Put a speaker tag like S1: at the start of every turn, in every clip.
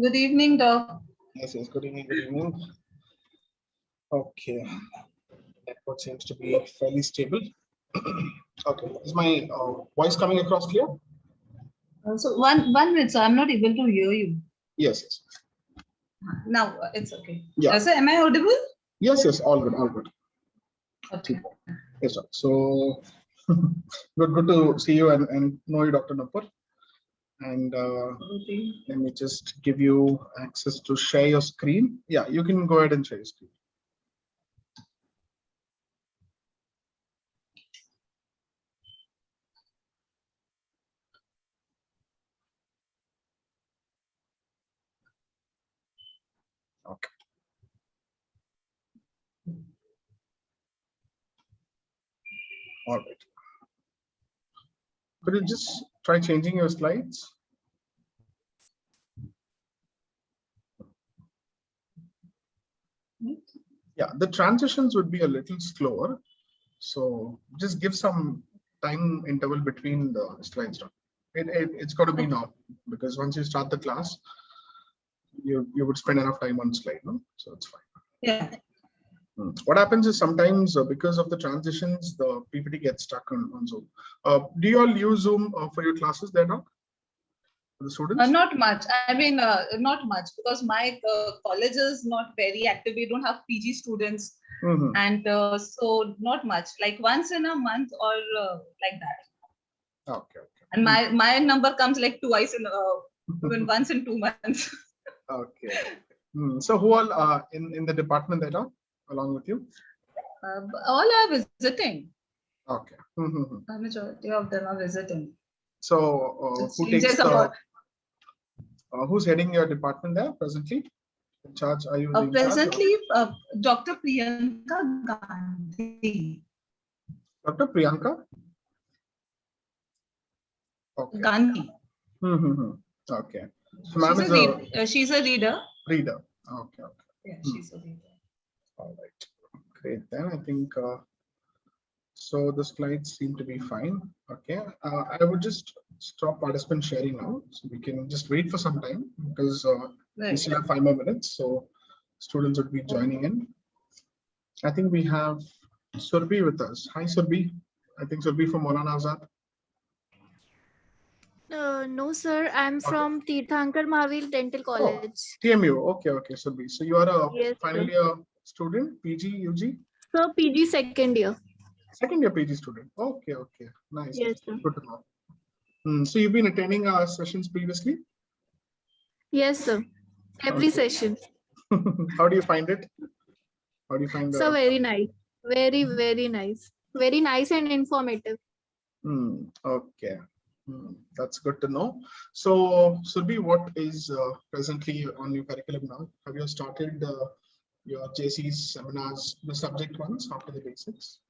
S1: Good evening, Doc.
S2: Yes, yes. Good evening. Good evening. Okay. Network seems to be fairly stable. Okay. Is my voice coming across clear?
S1: So one minute, so I'm not able to hear you.
S2: Yes, yes.
S1: Now it's okay.
S2: Yeah.
S1: So am I audible?
S2: Yes, yes. All good. All good.
S1: Okay.
S2: Yes, sir. So good to see you and know you, Dr. Nupur. And
S1: Okay.
S2: let me just give you access to share your screen. Yeah, you can go ahead and share your screen. Okay. All right. Could you just try changing your slides? Yeah, the transitions would be a little slower. So just give some time interval between the slides. It's got to be now, because once you start the class, you would spend enough time on slide, no? So it's fine.
S1: Yeah.
S2: What happens is sometimes because of the transitions, the PPT gets stuck on Zoom. Do you all use Zoom for your classes there now? For the students?
S1: Not much. I mean, not much, because my college is not very active. We don't have PG students, and so not much. Like once in a month or like that.
S2: Okay.
S1: And my number comes like twice in even once in 2 months.
S2: Okay. So who all in the department there now, along with you?
S1: All are visiting.
S2: Okay.
S1: The majority of them are visiting.
S2: So who takes the? Who's heading your department there presently? In charge? Are you
S1: presently Dr. Priyanka Gandhi.
S2: Dr. Priyanka? Okay.
S1: Gandhi.
S2: Okay. So
S1: she's a reader.
S2: Reader. Okay.
S1: Yeah, she's a reader.
S2: All right. Great. Then I think so. The slides seem to be fine. Okay. I would just stop participant sharing now, so we can just wait for some time, because we still have 5 more minutes. So students would be joining in. I think we have Surbhi with us. Hi, Surbhi. I think Surbhi from Maulana Azad.
S3: No, sir. I'm from Tirthankar Mahavir Dental College.
S2: TMU. Okay, Surbhi. So you are a final year student, PG, UG?
S3: So PG second year.
S2: Second year PG student. Okay. Nice.
S3: Yes, sir.
S2: Good to know. So you've been attending our sessions previously?
S3: Yes, sir. Every session.
S2: How do you find it? How do you find
S3: So very nice. Very nice. Very nice and informative.
S2: Okay. That's good to know. So Surbhi, what is presently on your curriculum now? Have you started your JC's seminars, the subject ones after the basics?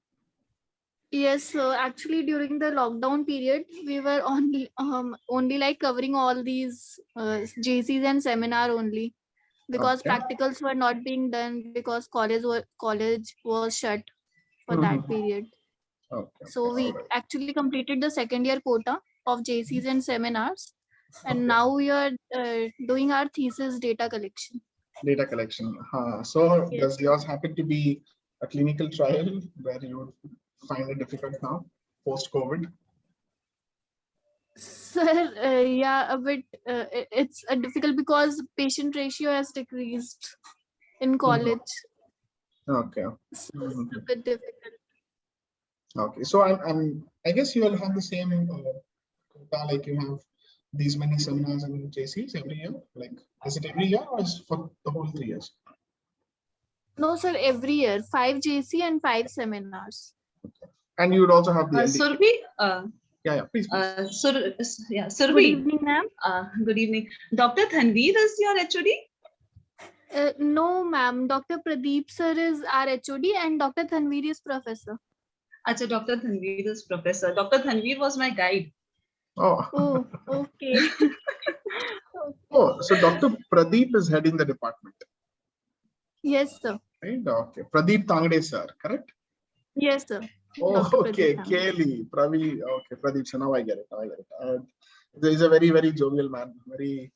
S3: Yes, so actually during the lockdown period, we were only like covering all these JCs and seminar only, because practicals were not being done because college was shut for that period. So we actually completed the second year quota of JCs and seminars, and now we are doing our thesis data collection.
S2: Data collection. So does yours happen to be a clinical trial where you would find it difficult now post-COVID?
S3: Sir, yeah, a bit. It's difficult because patient ratio has decreased in college.
S2: Okay.
S3: So it's a bit difficult.
S2: Okay, so I guess you will have the same quota, like you have these many seminars and JCs every year. Like, is it every year or is it for the whole 3 years?
S3: No, sir. Every year, 5 JC and 5 seminars.
S2: Okay. And you would also have the
S1: Surbhi.
S2: Yeah, please.
S1: Surbhi.
S3: Good evening, ma'am.
S1: Good evening. Dr. Thanveer is your HOD?
S3: No, ma'am. Dr. Pradeep sir is our HOD and Dr. Thanveer is professor.
S1: Achha, Dr. Thanveer is professor. Dr. Thanveer was my guide.
S3: Oh, okay.
S2: Oh, so Dr. Pradeep is heading the department.
S3: Yes, sir.
S2: Right. Okay. Pradeep Tangde sir, correct?
S3: Yes, sir.
S2: Oh, okay. Kaylee, Pravi. Okay, Pradeep. So now I get it. He's a very, very jovial man. Very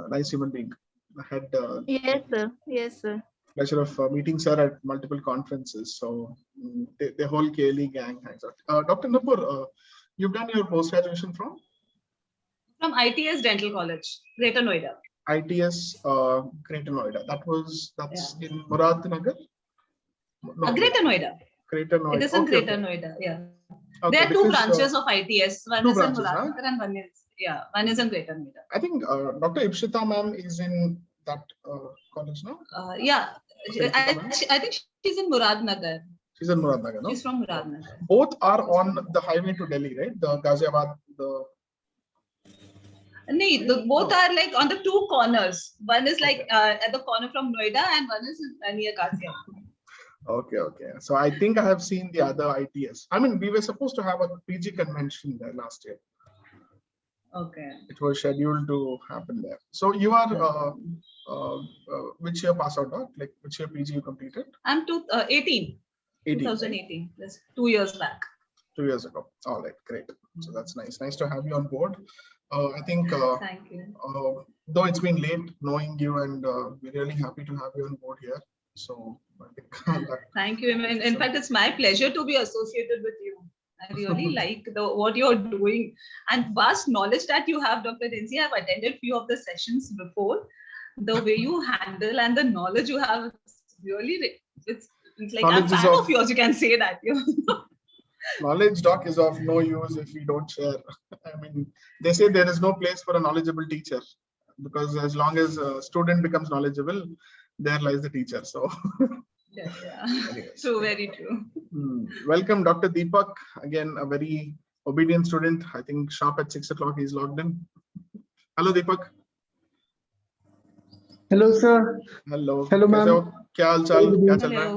S2: nice human being. I had
S3: Yes, sir. Yes, sir.
S2: pleasure of meeting sir at multiple conferences. So the whole KLE gang hangs out. Dr. Nupur, you've done your post-graduation from?
S1: From ITS Dental College, Greater Noida.
S2: ITS Greater Noida. That's in Muradnagar? No,
S1: Greater Noida.
S2: Greater Noida.
S1: It is in Greater Noida. Yeah.
S2: Okay,
S1: there are two branches of ITS. One is in
S2: Muradnagar
S1: and one is in Greater Noida.
S2: I think Dr. Ipshita ma'am is in that college now.
S1: Yeah, I think she's in Muradnagar.
S2: She's in Muradnagar, no?
S1: She's from Muradnagar.
S2: Both are on the highway to Delhi, right? The Ghaziabad,
S1: both are like on the two corners. One is like at the corner from Noida and one is near Ghaziabad.
S2: Okay. So I think I have seen the other ITS. I mean, we were supposed to have a PG convention there last year.
S1: Okay.
S2: It was scheduled to happen there. So you are which year pass out? Like which year PG you completed?
S1: I'm 2018. 2018. That's 2 years back.
S2: 2 years ago. All right, great. So that's nice. Nice to have you on board. I think
S1: thank you.
S2: Though it's been late knowing you, and we're really happy to have you on board here. So
S1: thank you. In fact, it's my pleasure to be associated with you. I really like what you're doing and vast knowledge that you have, Dr. Dhinsi. I've attended few of the sessions before. The way you handle and the knowledge you have, really, it's like I'm fan of yours. You can say that.
S2: Knowledge, doc, is of no use if we don't share. I mean, they say there is no place for a knowledgeable teacher, because as long as a student becomes knowledgeable, there lies the teacher. So
S1: yeah. True, very true.
S2: Welcome, Dr. Deepak. Again, a very obedient student. I think sharp at 6 o'clock he's logged in. Hello, Deepak.
S4: Hello, sir.
S2: Hello.
S4: Hello, ma'am.
S2: क्या हाल चाल? क्या चल रहा है?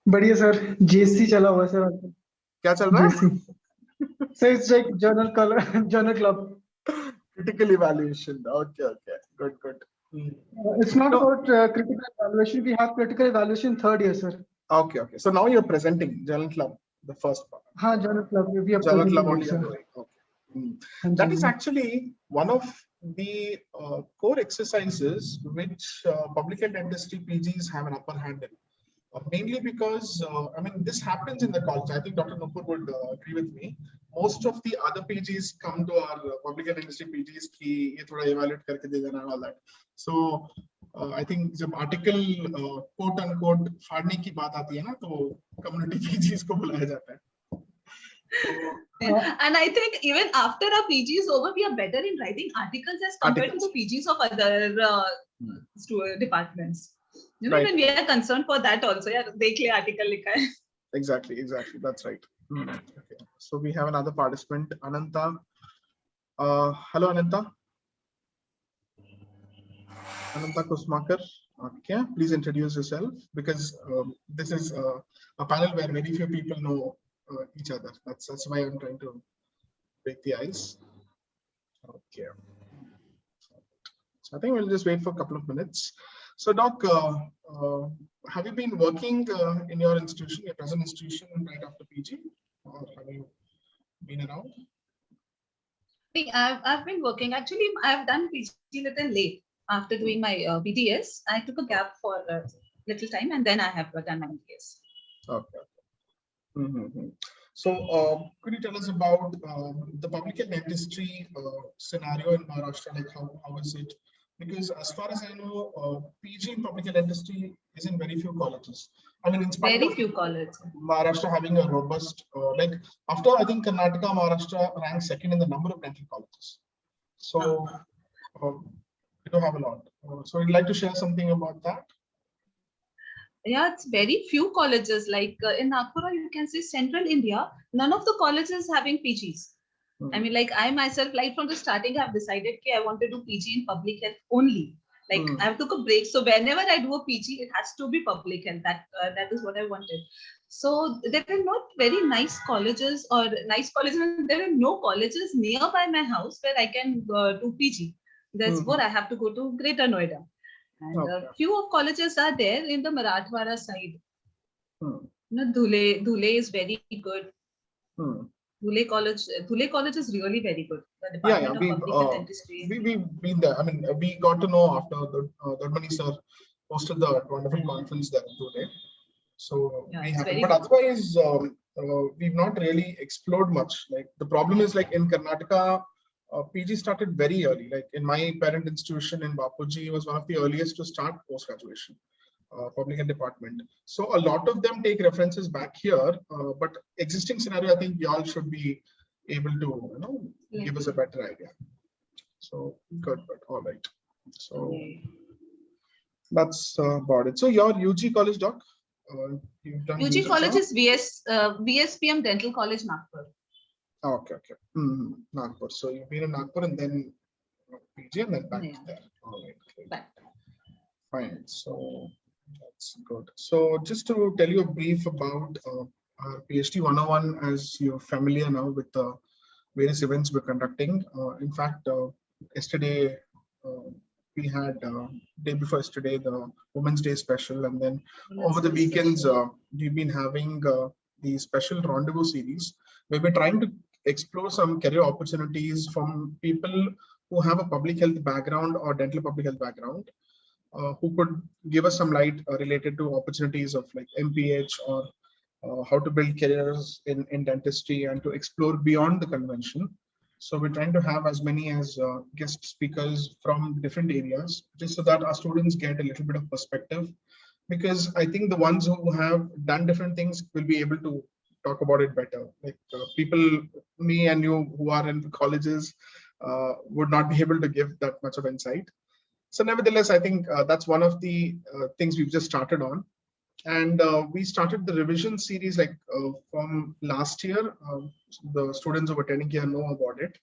S4: बढ़िया sir. JC चला हुआ sir.
S2: क्या चल रहा है?
S4: So it's like journal club.
S2: Critical evaluation. Okay. Good.
S4: It's not about critical evaluation. We have critical evaluation 3rd year, sir.
S2: Okay. So now you're presenting journal club, the first part.
S4: हाँ, journal club. We are
S2: journal club only. Okay. That is actually one of the core exercises which public health dentistry PGs have an upper hand in. Mainly because, I mean, this happens in the college. I think Dr. Nupur would agree with me. Most of the other PGs come to our public health industry PGs ki ye thoda evaluate karke de dena and all that. So I think जब article quote unquote फाड़ने की बात आती है ना, तो community PGs को बुलाया जाता है.
S1: And I think even after our PG is over, we are better in writing articles as compared to the PGs of other departments.
S2: Right.
S1: Even we are concerned for that also. Yeah, dekh le article likha hai.
S2: Exactly. That's right. Okay. So we have another participant, Ananta. Hello, Ananta. Ananta Kusmakar. Okay, please introduce yourself, because this is a panel where very few people know each other. That's why I'm trying to break the ice. Okay. So I think we'll just wait for a couple of minutes. So, Doc, have you been working in your institution, your present institution, right after PG, or have you been around?
S1: I've been working. Actually, I've done PG little late. After doing my BDS, I took a gap for a little time, and then I have done my BDS.
S2: Okay. So, could you tell us about the public health dentistry scenario in Maharashtra? Like, how is it? Because as far as I know, PG in public health dentistry is in very few colleges. I mean, in spite
S1: very few colleges.
S2: Maharashtra having a robust, like after I think Karnataka, Maharashtra ranks second in the number of dental colleges. So we do have a lot. So you'd like to share something about that?
S1: Yeah, it's very few colleges. Like in Nagpur, you can say Central India, none of the colleges having PGs. I mean, like I myself, like from the starting, I've decided that I want to do PG in public health only. Like I took a break. So whenever I do a PG, it has to be public health. That is what I wanted. So there were not very nice colleges or nice colleges. There were no colleges nearby my house where I can do PG. That's what I have to go to Greater Noida. And a few of colleges are there in the Marathwada side. Dhule is very good. Dhule College is really very good. The
S2: Yeah,
S1: Department of Public Health Dentistry.
S2: we've been there. I mean, we got to know after the Dharmani sir hosted the wonderful conference there today. So
S1: Yeah,
S2: we
S1: it's
S2: have,
S1: very
S2: but
S1: good.
S2: otherwise we've not really explored much. Like the problem is like in Karnataka, PG started very early. Like in my parent institution in Bapuji was one of the earliest to start post-graduation. Public health department. So a lot of them take references back here, but existing scenario, I think y'all should be able to, give us a better idea. So good, but all right. So that's about it. So your UG college, doc, you've done
S1: UG college is VSPM Dental College, Nagpur.
S2: Okay. Nagpur. So you've been in Nagpur and then PG and then back there. All right. Great.
S1: Back.
S2: Fine. So that's good. So just to tell you a brief about our PhD 101, as you're familiar now with the various events we're conducting. In fact, yesterday we had day before yesterday the Women's Day special, and then over the weekends we've been having the special rendezvous series where we're trying to explore some career opportunities from people who have a public health background or dental public health background. Who could give us some light related to opportunities of like MPH or how to build careers in dentistry and to explore beyond the convention. So we're trying to have as many as guest speakers from different areas, just so that our students get a little bit of perspective. Because I think the ones who have done different things will be able to talk about it better. Like people, me and you who are in colleges would not be able to give that much of insight. So nevertheless, I think that's one of the things we've just started on. And we started the revision series like from last year. The students who are attending here know about it.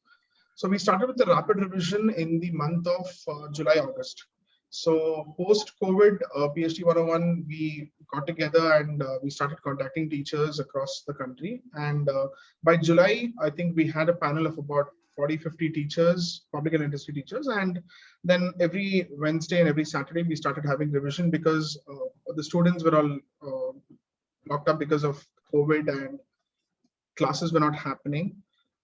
S2: So we started with the rapid revision in the month of July, August. So post-COVID PhD 101, we got together and we started contacting teachers across the country. And by July, I think we had a panel of about 40-50 teachers, public health dentistry teachers. And then every Wednesday and every Saturday, we started having revision because the students were all locked up because of COVID and classes were not happening.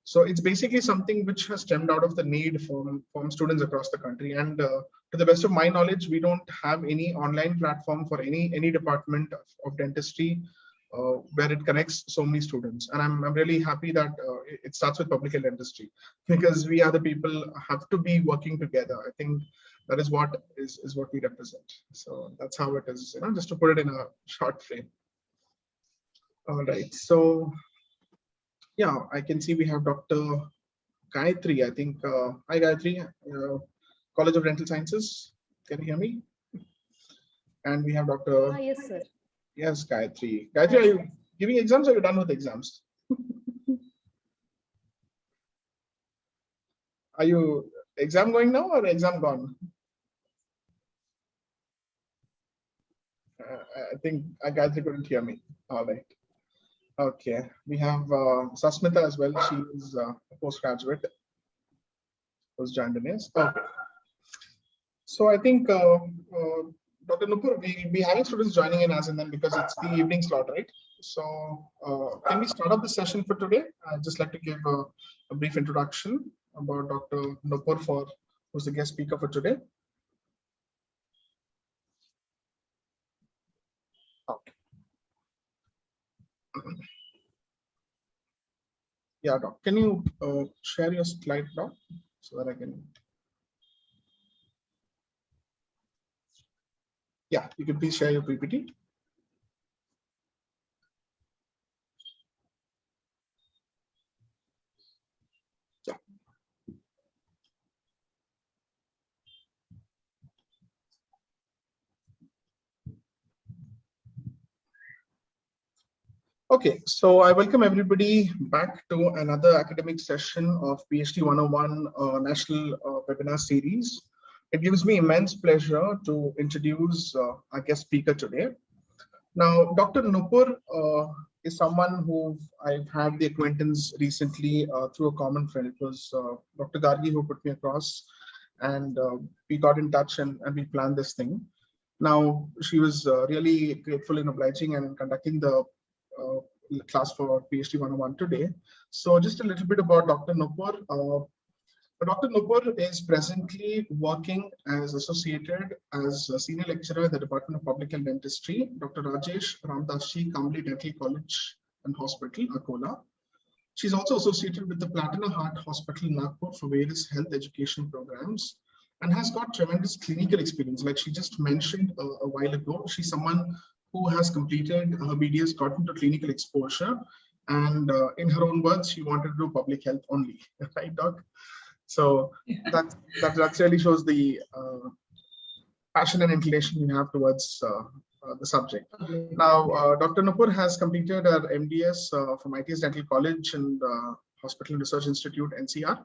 S2: So it's basically something which has stemmed out of the need from students across the country. And to the best of my knowledge, we don't have any online platform for any department of dentistry where it connects so many students. And I'm really happy that it starts with public health dentistry, because we are the people have to be working together. I think that is what we represent. So that's how it is, just to put it in a short frame. All right. So yeah, I can see we have Dr. Gayatri. I think, hi Gayatri, College of Dental Sciences. Can you hear me? And we have Dr.
S5: Yes, sir.
S2: Yes, Gayatri. Gayatri, are you giving exams or are you done with exams? Are you exam going now or exam gone? I think Gayatri couldn't hear me. All right. Okay, we have Sasmita as well. She is a postgraduate who's joined in us. Okay. So I think Dr. Nupur, we'll be having students joining in as and then, because it's the evening slot, right? So can we start up the session for today? I'd just like to give a brief introduction about Dr. Nupur, who's the guest speaker for today. Okay. Yeah, Doc, can you share your slide, Doc, so that I can? Yeah, you can please share your PPT. Yeah. Okay, so I welcome everybody back to another academic session of PhD 101 National Webinar Series. It gives me immense pleasure to introduce our guest speaker today. Now, Dr. Nupur is someone who I've had the acquaintance recently through a common friend. It was Dr. Gargi who put me across, and we got in touch and we planned this thing. Now, she was really grateful and obliging and conducting the class for PhD 101 today. So just a little bit about Dr. Nupur. Dr. Nupur is presently working as associated as a senior lecturer at the Department of Public Health Dentistry, Dr. Rajesh Ramdashi Kamli Dental College and Hospital, Akola. She's also associated with the Platina Heart Hospital, Nagpur, for various health education programs and has got tremendous clinical experience. Like she just mentioned a while ago, she's someone who has completed her BDS, got into clinical exposure, and in her own words, she wanted to do public health only, right, Doc? So that really shows the passion and inclination you have towards the subject. Now, Dr. Nupur has completed her MDS from ITS Dental College and Hospital and Research Institute, NCR,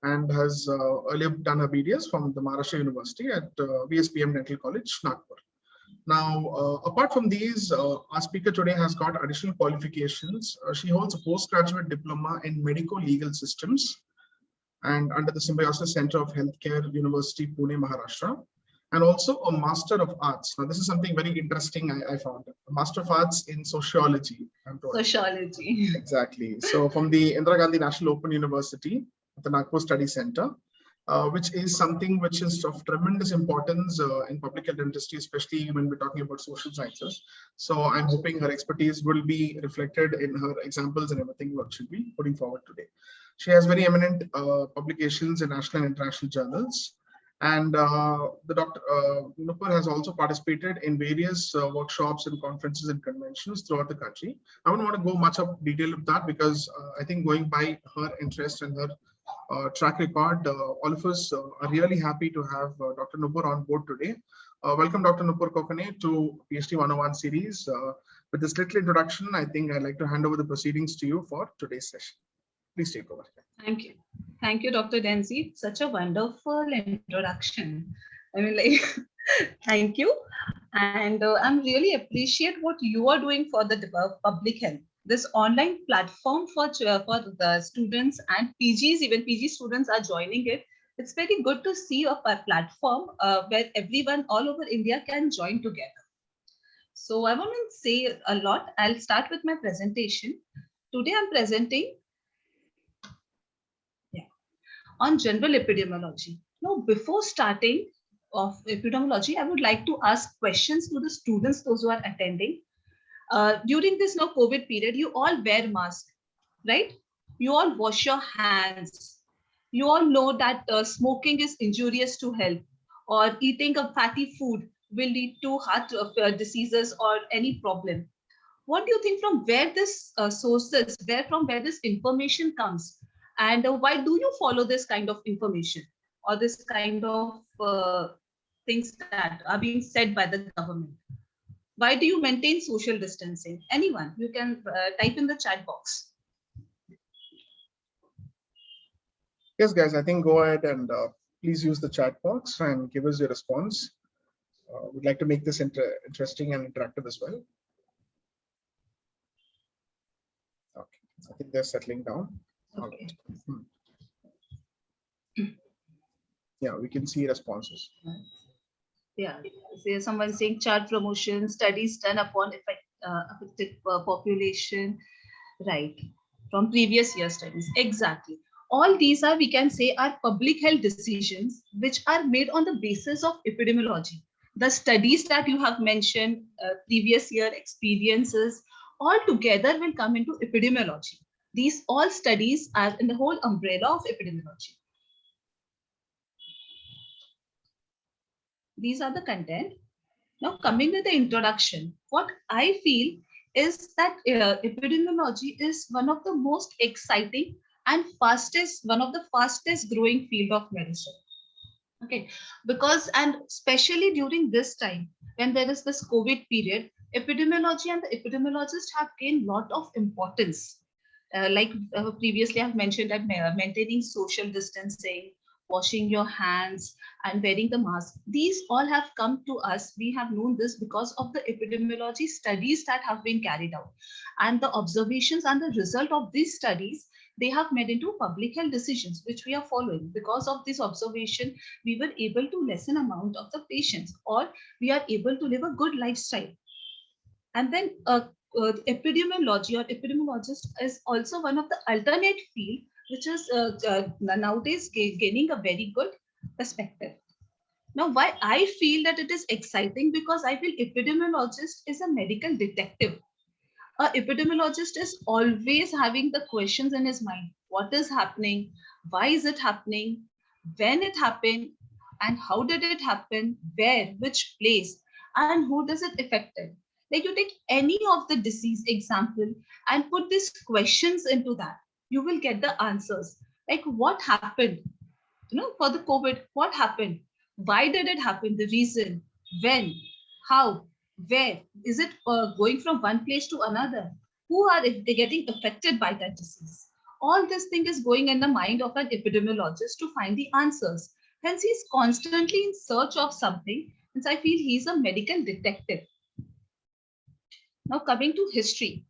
S2: and has earlier done her BDS from the Maharashtra University at VSPM Dental College, Nagpur. Now, apart from these, our speaker today has got additional qualifications. She holds a postgraduate diploma in medico-legal systems and under the Symbiosis Center of Healthcare, University, Pune, Maharashtra, and also a Master of Arts. Now, this is something very interesting I found. A Master of Arts in Sociology.
S1: Sociology.
S2: Exactly. So from the Indira Gandhi National Open University, the Nagpur Study Center, which is something which is of tremendous importance in public health dentistry, especially when we're talking about social sciences. So I'm hoping her expertise will be reflected in her examples and everything what she'll be putting forward today. She has very eminent publications in national and international journals. And the Dr. Nupur has also participated in various workshops and conferences and conventions throughout the country. I don't want to go much of detail of that because I think going by her interest and her track record, all of us are really happy to have Dr. Nupur on board today. Welcome, Dr. Nupur Kokane, to PhD 101 series. With this little introduction, I think I'd like to hand over the proceedings to you for today's session. Please take over.
S1: Thank you. Thank you, Dr. Denzi. Such a wonderful introduction. I mean, like, thank you. And I'm really appreciate what you are doing for the public health. This online platform for the students and PGs, even PG students are joining it. It's very good to see a platform where everyone all over India can join together. So I want to say a lot. I'll start with my presentation. Today I'm presenting on general epidemiology. Now, before starting of epidemiology, I would like to ask questions to the students, those who are attending. During this now COVID period, you all wear masks, right? You all wash your hands. You all know that smoking is injurious to health, or eating a fatty food will lead to heart diseases or any problem. What do you think from where this sources, from where this information comes? And why do you follow this kind of information or this kind of things that are being said by the government? Why do you maintain social distancing? Anyone, you can type in the chat box.
S2: Yes, guys, I think go ahead and please use the chat box and give us your response. We'd like to make this interesting and interactive as well. Okay, I think they're settling down.
S1: Okay.
S2: Yeah, we can see responses.
S1: Yeah, there's someone saying chart promotion, studies done upon affected population, right, from previous year studies. Exactly. All these are, we can say, are public health decisions which are made on the basis of epidemiology. The studies that you have mentioned, previous year experiences, all together will come into epidemiology. These all studies are in the whole umbrella of epidemiology. These are the content. Now coming to the introduction, what I feel is that epidemiology is one of the most exciting and one of the fastest growing field of medicine. Okay, because, and especially during this time, when there is this COVID period, epidemiology and the epidemiologists have gained a lot of importance. Like previously I've mentioned that maintaining social distancing, washing your hands and wearing the mask, these all have come to us. We have known this because of the epidemiology studies that have been carried out, and the observations and the result of these studies, they have made into public health decisions which we are following. Because of this observation, we were able to lessen amount of the patients, or we are able to live a good lifestyle. And then epidemiology or epidemiologist is also one of the alternate field which is nowadays gaining a very good perspective. Now, why I feel that it is exciting, because I feel epidemiologist is a medical detective. A epidemiologist is always having the questions in his mind. What is happening? Why is it happening? When it happened? And how did it happen? Where? Which place? And who does it affect? Like, you take any of the disease example and put these questions into that, you will get the answers. Like, what happened? For the COVID, what happened? Why did it happen? The reason, when, how, where? Is it going from one place to another? Who are they getting affected by that disease? All this thing is going in the mind of an epidemiologist to find the answers. Hence, he's constantly in search of something. Hence, I feel he's a medical detective. Now, coming to history.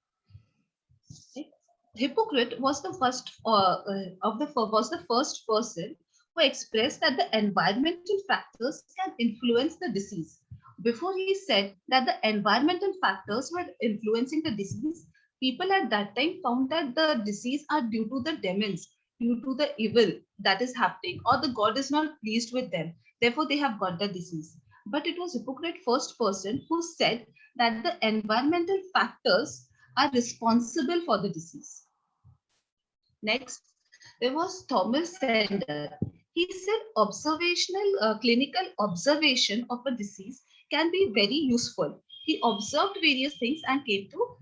S1: Hippocrates was the first person who expressed that the environmental factors can influence the disease. Before he said that the environmental factors were influencing the disease, people at that time found that the disease are due to the demons, due to the evil that is happening, or the god is not pleased with them. Therefore, they have got the disease. But it was Hippocrates first person who said that the environmental factors are responsible for the disease. Next, there was Thomas Sender. He said observational, clinical observation of a disease can be very useful. He observed various things and came to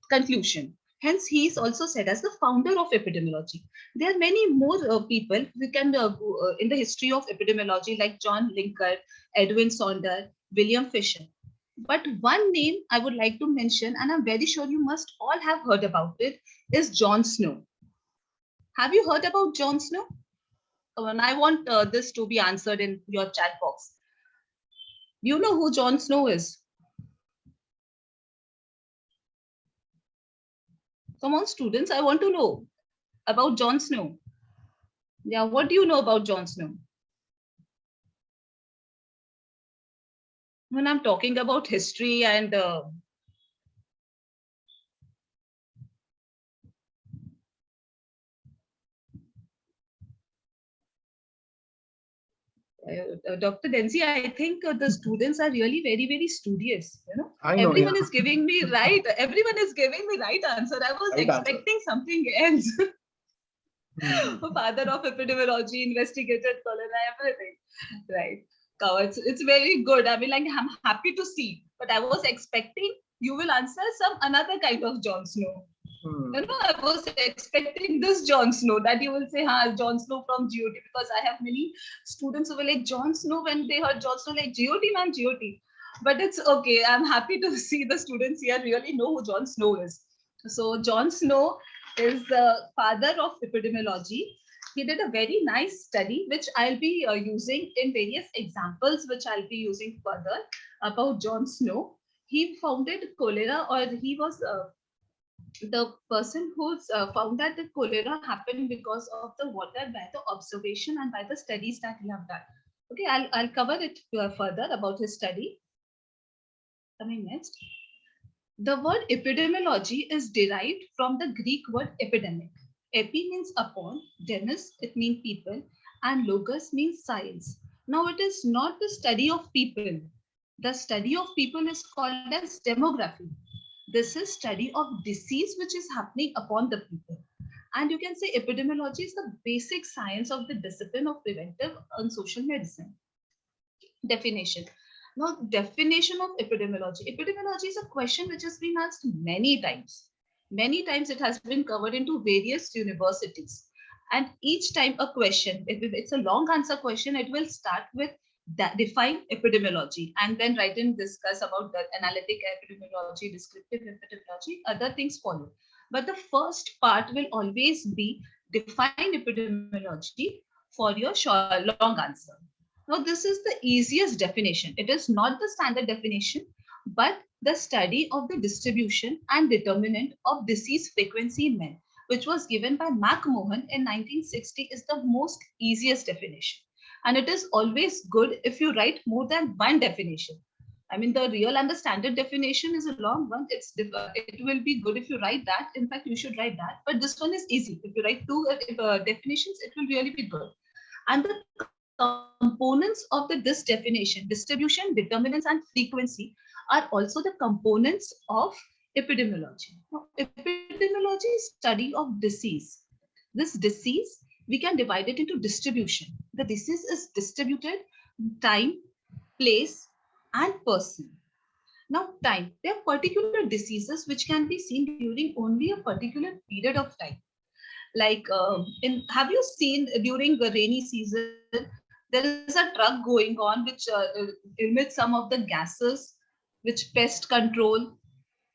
S1: conclusion. Hence, he is also said as the founder of epidemiology. There are many more people who can in the history of epidemiology, like John Lincoln, Edwin Saunders, William Fisher. But one name I would like to mention, and I'm very sure you must all have heard about it, is John Snow. Have you heard about John Snow? And I want this to be answered in your chat box. Do you know who John Snow is? Come on, students, I want to know about John Snow. Yeah, what do you know about John Snow? When I'm talking about history and Dr. Denzi, I think the students are really very, very studious. Everyone is giving me right. Everyone is giving me right answer. I was expecting something else. Father of epidemiology, investigated cholera, everything. Right. It's very good. I mean, like, I'm happy to see. But I was expecting you will answer some another kind of John Snow. I was expecting this John Snow, that you will say, John Snow from GOT, because I have many students who were like, John Snow, when they heard John Snow, like, GOT, man, GOT. But it's okay. I'm happy to see the students here really know who John Snow is. So John Snow is the father of epidemiology. He did a very nice study, which I'll be using in various examples, which I'll be using further about John Snow. He founded cholera, or he was the person who found that the cholera happened because of the water, by the observation and by the studies that he have done. Okay, I'll cover it further about his study. Coming next. The word epidemiology is derived from the Greek word epidemic. Epi means upon, demos, it means people, and logos means science. Now, it is not the study of people. The study of people is called as demography. This is study of disease which is happening upon the people. And you can say epidemiology is the basic science of the discipline of preventive and social medicine. Definition. Now, definition of epidemiology. Epidemiology is a question which has been asked many times. Many times it has been covered into various universities. And each time a question, if it's a long answer question, it will start with define epidemiology, and then write and discuss about the analytic epidemiology, descriptive epidemiology, other things follow. But the first part will always be define epidemiology for your long answer. Now, this is the easiest definition. It is not the standard definition, but the study of the distribution and determinant of disease frequency in men, which was given by McMahon in 1960, is the most easiest definition. And it is always good if you write more than one definition. I mean, the real and the standard definition is a long one. It will be good if you write that. In fact, you should write that. But this one is easy. If you write two definitions, it will really be good. And the components of this definition, distribution, determinants, and frequency, are also the components of epidemiology. Now, epidemiology is study of disease. This disease, we can divide it into distribution. The disease is distributed time, place, and person. Now, time. There are particular diseases which can be seen during only a particular period of time. Like, have you seen during the rainy season, there is a truck going on which emits some of the gases, which pest control.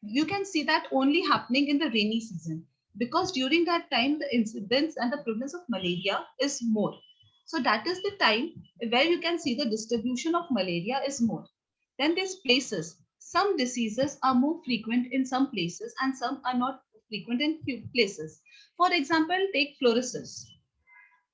S1: You can see that only happening in the rainy season, because during that time, the incidence and the prevalence of malaria is more. So that is the time where you can see the distribution of malaria is more. Then there's places. Some diseases are more frequent in some places and some are not frequent in few places. For example, take fluorosis.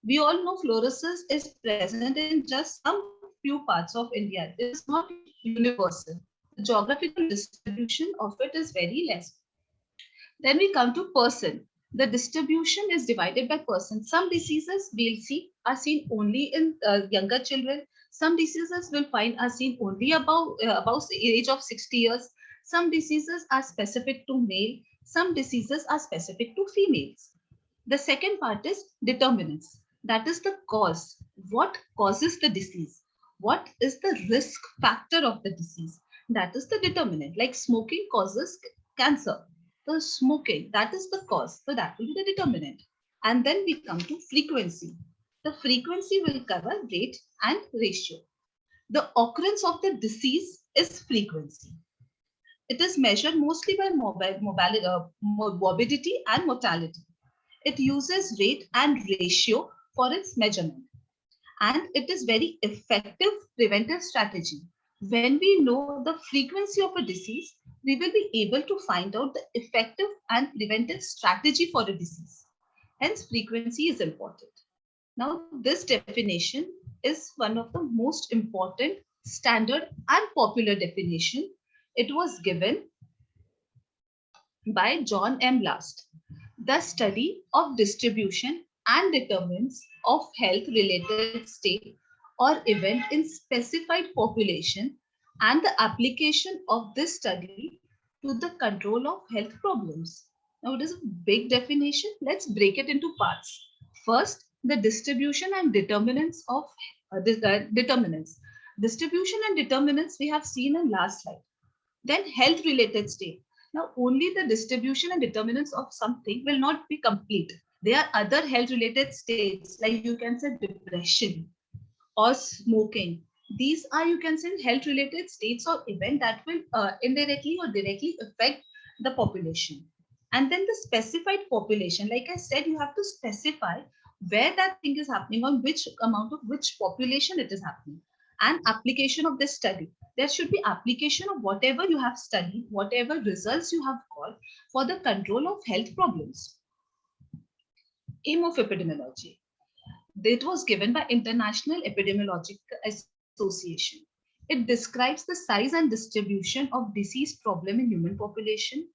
S1: We all know fluorosis is present in just some few parts of India. It is not universal. The geographical distribution of it is very less. Then we come to person. The distribution is divided by person. Some diseases we'll see are seen only in younger children. Some diseases will find are seen only above the age of 60 years. Some diseases are specific to male. Some diseases are specific to females. The second part is determinants. That is the cause. What causes the disease? What is the risk factor of the disease? That is the determinant. Like smoking causes cancer. The smoking, that is the cause. So that will be the determinant. And then we come to frequency. The frequency will cover rate and ratio. The occurrence of the disease is frequency. It is measured mostly by morbidity and mortality. It uses rate and ratio for its measurement. And it is very effective preventive strategy. When we know the frequency of a disease, we will be able to find out the effective and preventive strategy for a disease. Hence, frequency is important. Now, this definition is one of the most important standard and popular definition. It was given by John M. Last. The study of distribution and determinants of health-related state or event in specified population and the application of this study to the control of health problems. Now, it is a big definition. Let's break it into parts. First, the distribution and determinants of determinants. Distribution and determinants we have seen in last slide. Then health-related state. Now, only the distribution and determinants of something will not be complete. There are other health-related states, like you can say depression or smoking. These are, you can say, health-related states or event that will indirectly or directly affect the population. And then the specified population, like I said, you have to specify where that thing is happening, on which amount of which population it is happening. And application of this study. There should be application of whatever you have studied, whatever results you have got for the control of health problems. Aim of epidemiology. It was given by International Epidemiological Association. It describes the size and distribution of disease problem in human population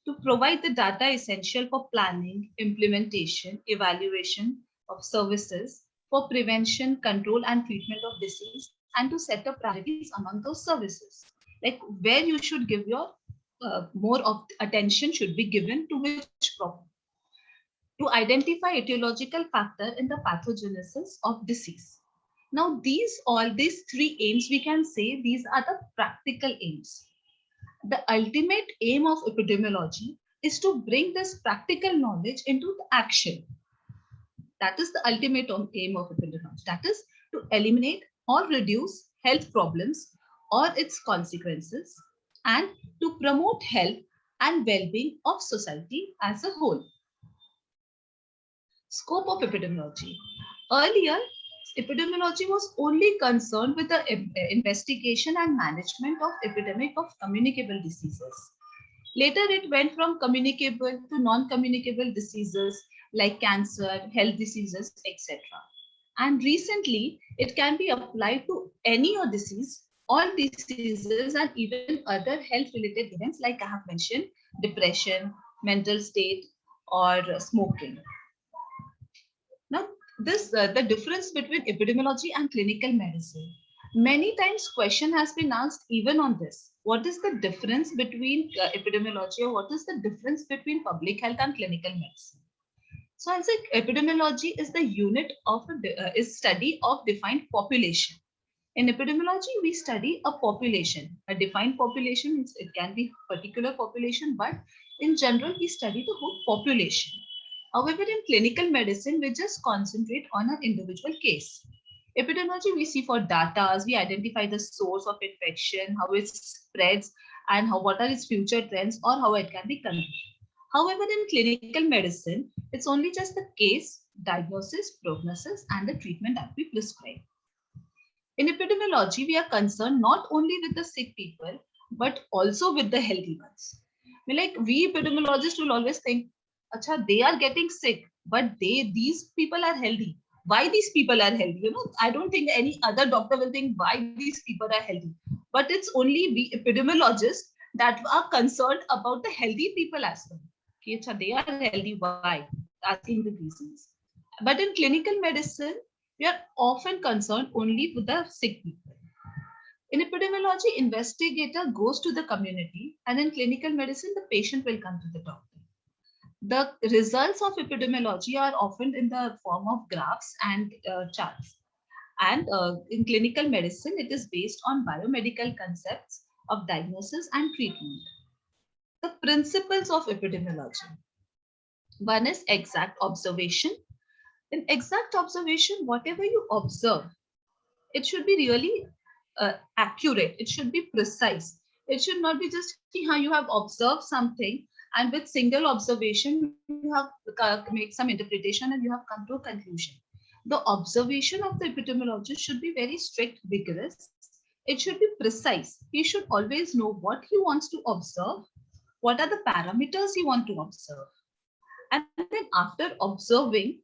S1: to provide the data essential for planning, implementation, evaluation of services for prevention, control, and treatment of disease, and to set up priorities among those services. Like where you should give your more of attention should be given to which problem. To identify etiological factor in the pathogenesis of disease. Now, these three aims, we can say these are the practical aims. The ultimate aim of epidemiology is to bring this practical knowledge into the action. That is the ultimate aim of epidemiology. That is to eliminate or reduce health problems or its consequences, and to promote health and well-being of society as a whole. Scope of epidemiology. Earlier, epidemiology was only concerned with the investigation and management of epidemic of communicable diseases. Later, it went from communicable to non-communicable diseases like cancer, health diseases, etc. And recently, it can be applied to any disease all diseases and even other health related events like I have mentioned, depression, mental state, or smoking. Now, the difference between epidemiology and clinical medicine. Many times question has been asked even on this. What is the difference between epidemiology, or what is the difference between public health and clinical medicine? So I'll say epidemiology is the unit of is study of defined population. In epidemiology, we study a population. A defined population means it can be particular population, but in general, we study the whole population. However, in clinical medicine, we just concentrate on an individual case. Epidemiology, we see for data, we identify the source of infection, how it spreads, and what are its future trends, or how it can be controlled. However, in clinical medicine, it's only just the case, diagnosis, prognosis, and the treatment that we prescribe. In epidemiology, we are concerned not only with the sick people, but also with the healthy ones. We epidemiologists will always think, Acha, they are getting sick, but these people are healthy. Why these people are healthy? I don't think any other doctor will think why these people are healthy. But it's only we epidemiologists that are concerned about the healthy people as well. Okay, Acha, they are healthy. Why? Asking the reasons. But in clinical medicine, we are often concerned only with the sick people. In epidemiology, investigator goes to the community, and in clinical medicine, the patient will come to the doctor. The results of epidemiology are often in the form of graphs and charts. And in clinical medicine, it is based on biomedical concepts of diagnosis and treatment. The principles of epidemiology. One is exact observation. In exact observation, whatever you observe, it should be really accurate. It should be precise. It should not be just how you have observed something and with single observation, you have made some interpretation and you have come to a conclusion. The observation of the epidemiologist should be very strict, vigorous. It should be precise. He should always know what he wants to observe, what are the parameters he wants to observe. And then after observing,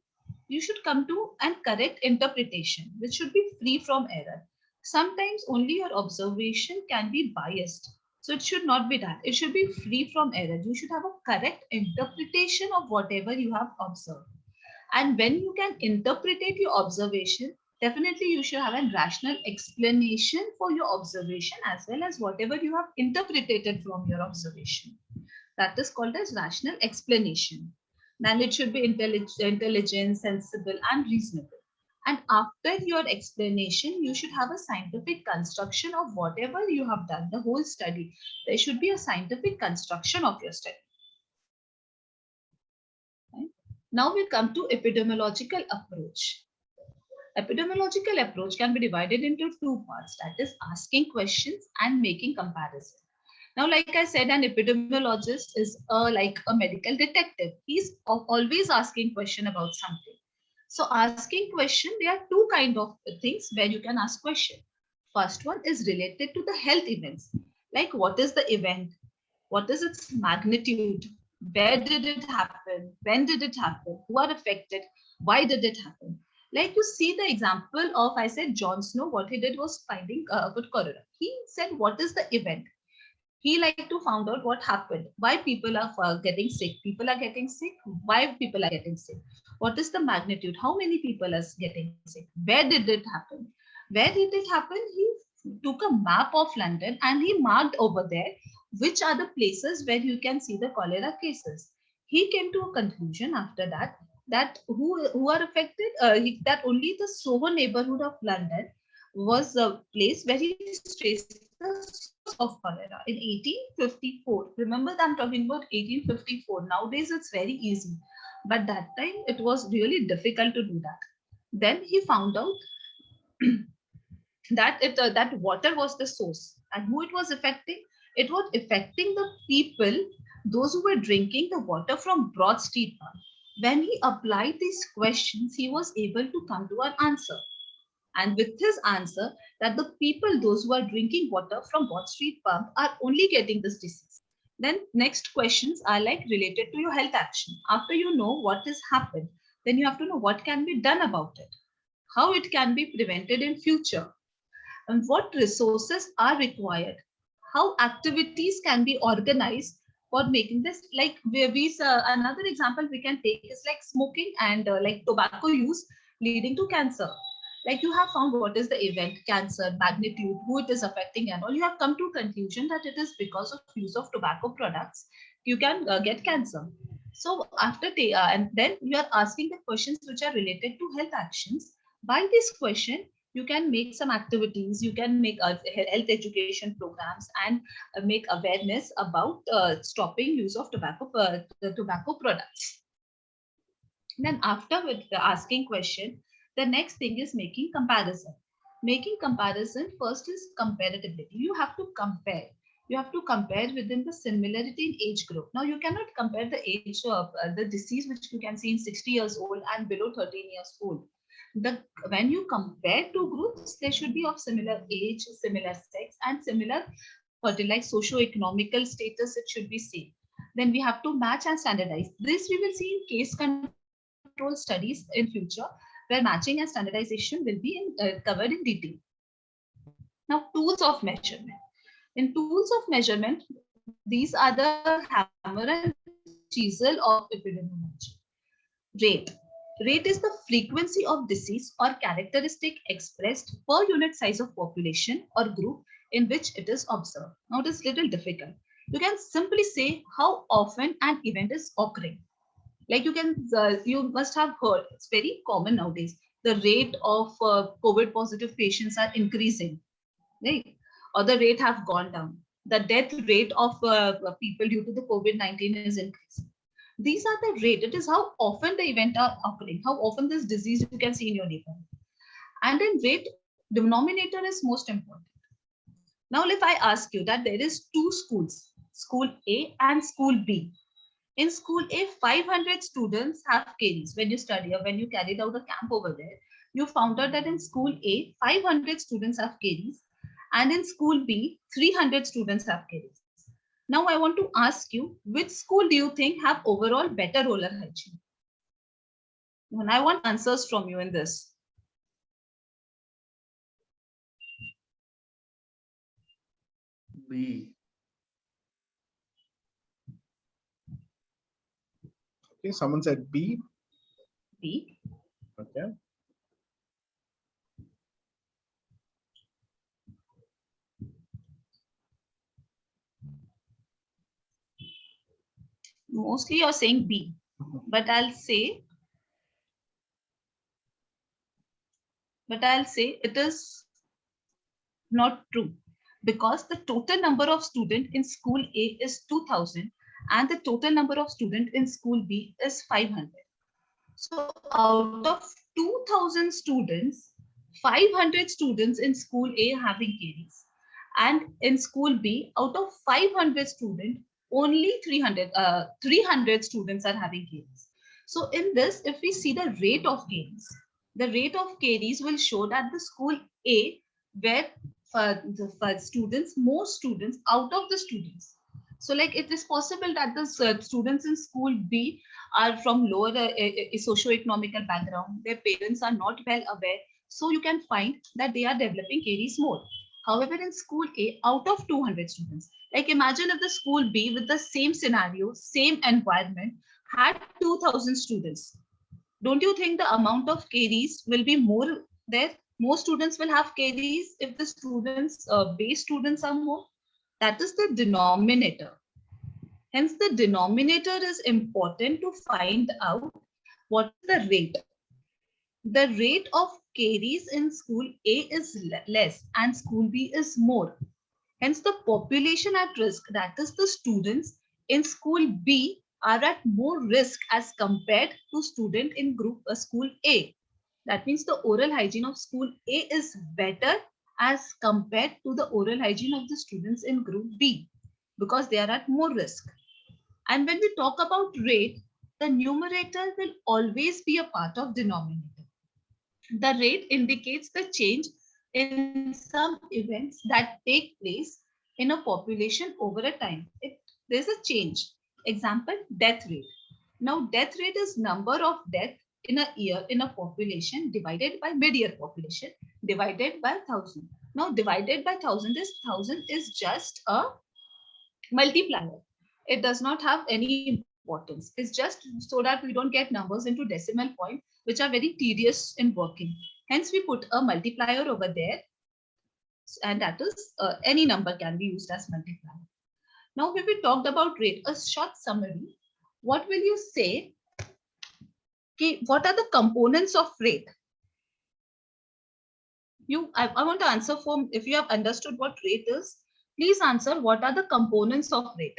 S1: you should come to an correct interpretation, which should be free from error. Sometimes only your observation can be biased. So it should not be that. It should be free from error. You should have a correct interpretation of whatever you have observed. And when you can interpret your observation, definitely you should have a rational explanation for your observation as well as whatever you have interpreted from your observation. That is called as rational explanation. Then it should be intelligent, sensible, and reasonable. And after your explanation, you should have a scientific construction of whatever you have done, the whole study. There should be a scientific construction of your study. Right? Now we come to epidemiological approach. Epidemiological approach can be divided into two parts, that is asking questions and making comparisons. Now, like I said, an epidemiologist is like a medical detective. He's always asking question about something. So asking question, there are two kind of things where you can ask question. First one is related to the health events. Like what is the event? What is its magnitude? Where did it happen? When did it happen? Who are affected? Why did it happen? Like you see the example of, I said, Jon Snow, what he did was finding good corona. He said, what is the event? He liked to find out what happened, why people are getting sick. People are getting sick. Why people are getting sick? What is the magnitude? How many people are getting sick? Where did it happen? Where did it happen? He took a map of London and he marked over there which are the places where you can see the cholera cases. He came to a conclusion after that who are affected, that only the Soho neighborhood of London was a place where he traced the source of cholera in 1854. Remember that I'm talking about 1854. Nowadays it's very easy, but that time it was really difficult to do that. Then he found out that that water was the source, and who it was affecting? It was affecting the people, those who were drinking the water from Broad Street Pump. When he applied these questions, he was able to come to an answer. And with his answer that the people, those who are drinking water from Broad Street Pump, are only getting this disease. Then next questions are like related to your health action. After you know what has happened, then you have to know what can be done about it, how it can be prevented in future. and what resources are required, how activities can be organized for making this. Like another example we can take is like smoking and like tobacco use leading to cancer. Like you have found what is the event, cancer, magnitude, who it is affecting and all. You have come to conclusion that it is because of use of tobacco products, you can get cancer. So after and then you are asking the questions which are related to health actions. By this question, you can make some activities, you can make health education programs and make awareness about stopping use of tobacco products. Then after with the asking question, the next thing is making comparison. Making comparison first is comparability. You have to compare. You have to compare within the similarity in age group. Now you cannot compare the age of the disease which you can see in 60 years old and below 13 years old. When you compare two groups, they should be of similar age, similar sex, and similar like socio-economical status. It should be same. Then we have to match and standardize. This we will see in case control studies in future, where matching and standardization will be covered in detail. Now, tools of measurement. In tools of measurement, these are the hammer and chisel of epidemiology. Rate. Rate is the frequency of disease or characteristic expressed per unit size of population or group in which it is observed. Now, it is little difficult. You can simply say how often an event is occurring. Like you must have heard, it's very common nowadays. The rate of COVID positive patients are increasing, right? Or the rate have gone down. The death rate of people due to the COVID-19 is increasing. These are the rate. It is how often the event are occurring, how often this disease you can see in your neighborhood. And then rate denominator is most important. Now, if I ask you that there is two schools, school A and school B. In school A, 500 students have caries. When you study or when you carried out a camp over there, you found out that in school A, 500 students have caries. And in school B, 300 students have caries. Now I want to ask you, which school do you think have overall better oral hygiene? And I want answers from you in this.
S5: B.
S2: Okay, someone said B.
S1: B.
S2: Okay.
S1: Mostly you're saying B, but I'll say it is not true, because the total number of students in school A is 2000 and the total number of students in school B is 500. So out of 2000 students, 500 students in school A having caries, and in school B, out of 500 students, only 300 students are having caries. So in this, if we see the rate of caries will show that the school A, where for students, more students out of the students. So like it is possible that the students in school B are from lower socio-economical background. Their parents are not well aware. So you can find that they are developing caries more. However, in school A, out of 200 students, like imagine if the school B with the same scenario, same environment had 2000 students. Don't you think the amount of caries will be more there? More students will have caries if the students, base students are more. That is the denominator. Hence, the denominator is important to find out what is the rate. The rate of caries in school A is less and school B is more. Hence, the population at risk, that is the students in school B, are at more risk as compared to student in group school A. That means the oral hygiene of school A is better as compared to the oral hygiene of the students in group B, because they are at more risk. And when we talk about rate, the numerator will always be a part of denominator. The rate indicates the change in some events that take place in a population over a time. There's a change. Example, death rate. Now, death rate is number of death in a year in a population divided by mid-year population divided by 1000. Now divided by 1000 is just a multiplier. It does not have any importance. It's just so that we don't get numbers into decimal point, which are very tedious in working. Hence, we put a multiplier over there, and that is any number can be used as multiplier. Now, when we talked about rate, a short summary, what will you say? Okay, what are the components of rate? I want to answer for, if you have understood what rate is, please answer what are the components of rate?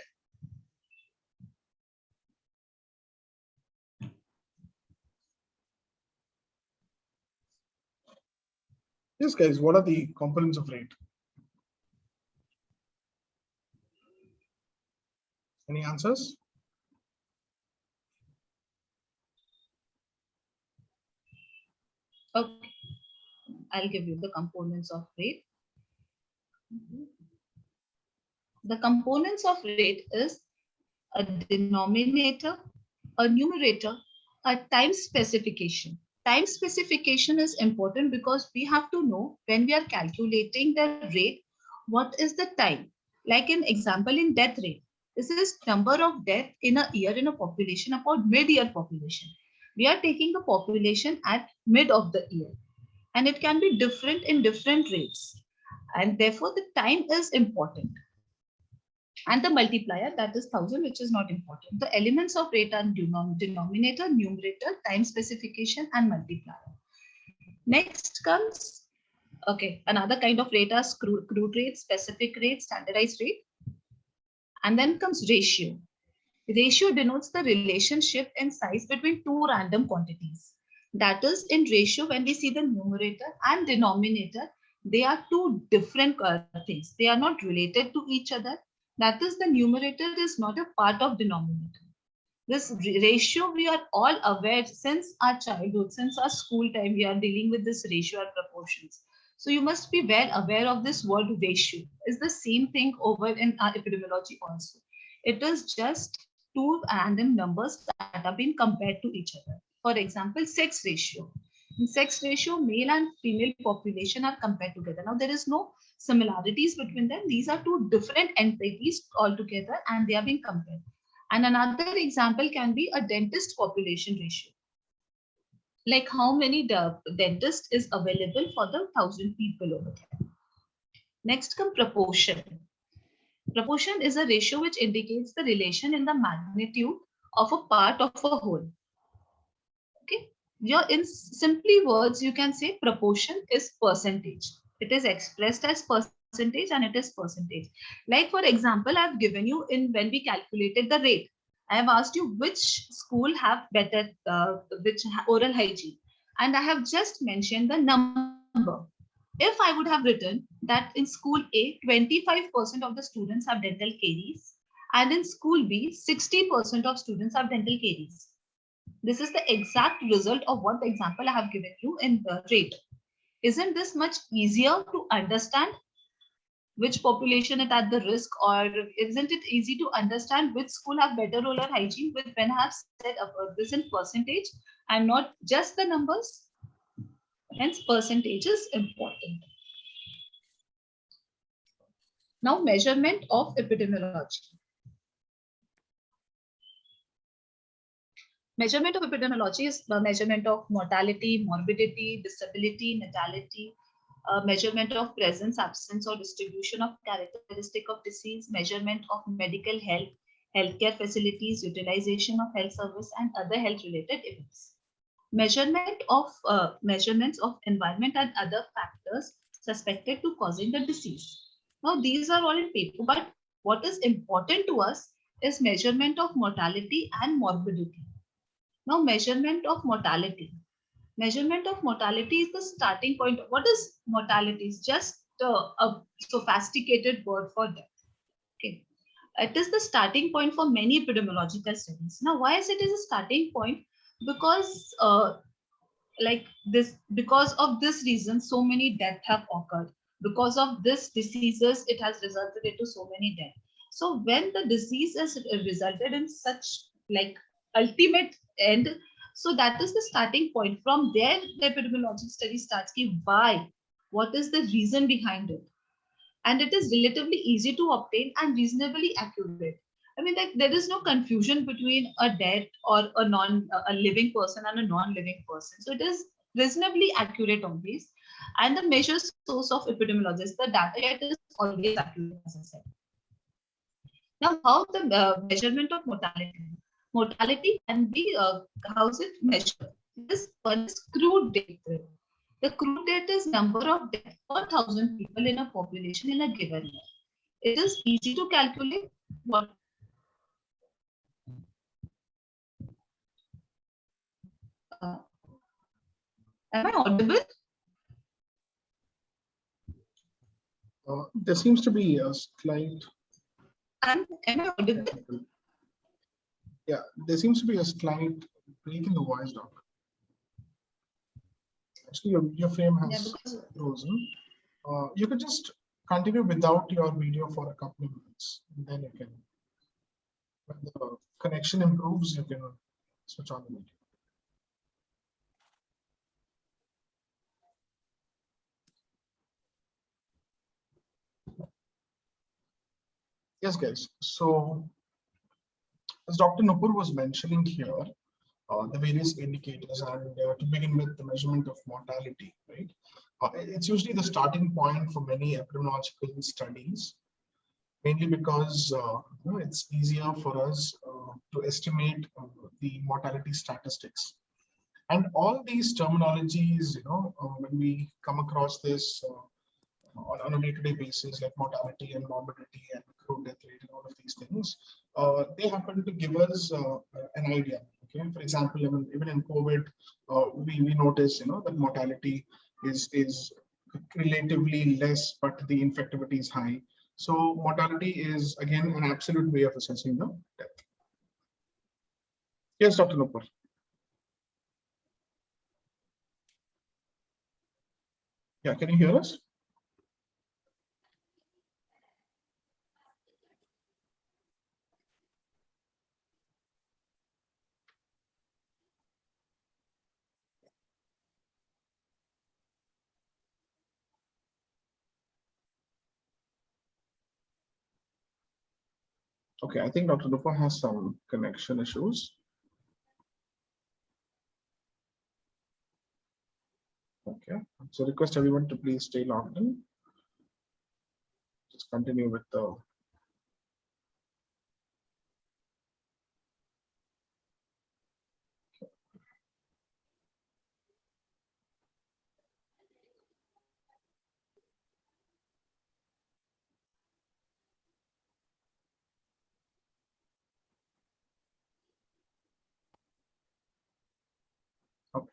S2: Yes, guys, what are the components of rate? Any answers?
S1: Okay, I'll give you the components of rate. The components of rate is a denominator, a numerator, a time specification. Time specification is important because we have to know when we are calculating the rate, what is the time? Like an example in death rate. This is number of death in a year in a population about mid-year population. We are taking the population at mid of the year, and it can be different in different rates. And therefore the time is important. And the multiplier, that is 1000, which is not important. The elements of rate are denominator, numerator, time specification, and multiplier. Next comes, okay, another kind of rate are crude rate, specific rate, standardized rate. And then comes ratio. Ratio denotes the relationship in size between two random quantities. That is, in ratio, when we see the numerator and denominator, they are two different things. They are not related to each other. That is, the numerator is not a part of denominator. This ratio, we are all aware since our childhood, since our school time, we are dealing with this ratio and proportions. So you must be well aware of this word ratio. It's the same thing over in our epidemiology also. It is just two random numbers that are being compared to each other. For example, sex ratio. In sex ratio, male and female population are compared together. Now, there is no similarities between them. These are two different entities altogether and they are being compared. And another example can be a dentist population ratio. Like how many dentists is available for the 1000 people over there. Next come proportion. Proportion is a ratio which indicates the relation in the magnitude of a part of a whole. Okay, in simply words, you can say proportion is percentage. It is expressed as percentage and it is percentage. Like for example, I've given you in when we calculated the rate. I have asked you which school have better which oral hygiene, and I have just mentioned the number. If I would have written that in school A, 25% of the students have dental caries, and in school B, 60% of students have dental caries. This is the exact result of what the example I have given you in the rate. Isn't this much easier to understand which population is at the risk, or isn't it easy to understand which school have better oral hygiene with when I have said this in percentage and not just the numbers? Hence, percentage is important. Now, measurement of epidemiology. Measurement of epidemiology is the measurement of mortality, morbidity, disability, natality, measurement of presence, absence, or distribution of characteristic of disease, measurement of medical health, healthcare facilities, utilization of health service, and other health-related events. Measurements of environment and other factors suspected to causing the disease. Now, these are all in paper, but what is important to us is measurement of mortality and morbidity. Now, measurement of mortality. Measurement of mortality is the starting point. What is mortality? It's just a sophisticated word for death. Okay. It is the starting point for many epidemiological studies. Now, why is it a starting point? Because because of this reason, so many deaths have occurred. Because of this diseases, it has resulted into so many deaths. So when the disease has resulted in such like ultimate end, so that is the starting point. From there, the epidemiological study starts. Why? what is the reason behind it, and it is relatively easy to obtain and reasonably accurate. I mean, like there is no confusion between a dead or a living person and a non-living person. So it is reasonably accurate always. And the measure source of epidemiologists, the data yet is always accurate, as I said. Now, how the measurement of mortality? Mortality can be how is it measured? This one is crude data. The crude death is number of deaths per 1,000 people in a population in a given year. It is easy to calculate. What? Am I audible?
S2: There seems to be a slight.
S1: Am I audible?
S2: Yeah, there seems to be a slight break in the voice, Doc. Actually, your frame has frozen. You could just continue without your video for a couple of minutes, and then you can, when the connection improves, you can switch on the video. Yes, guys. So, as Dr. Nupur was mentioning here, the various indicators, and to begin with, the measurement of mortality, right? It's usually the starting point for many epidemiological studies, mainly because it's easier for us to estimate the mortality statistics. And all these terminologies, when we come across this on a day-to-day basis, like mortality and morbidity and crude death rate and all of these things, they happen to give us an idea. Okay, for example, even in COVID, we notice that mortality is relatively less, but the infectivity is high. So mortality is again an absolute way of assessing the death. Yes, Dr. Nupur. Yeah, can you hear us? Okay, I think Dr. Nupur has some connection issues. Okay, so request everyone to please stay logged in. Just continue with the. Okay.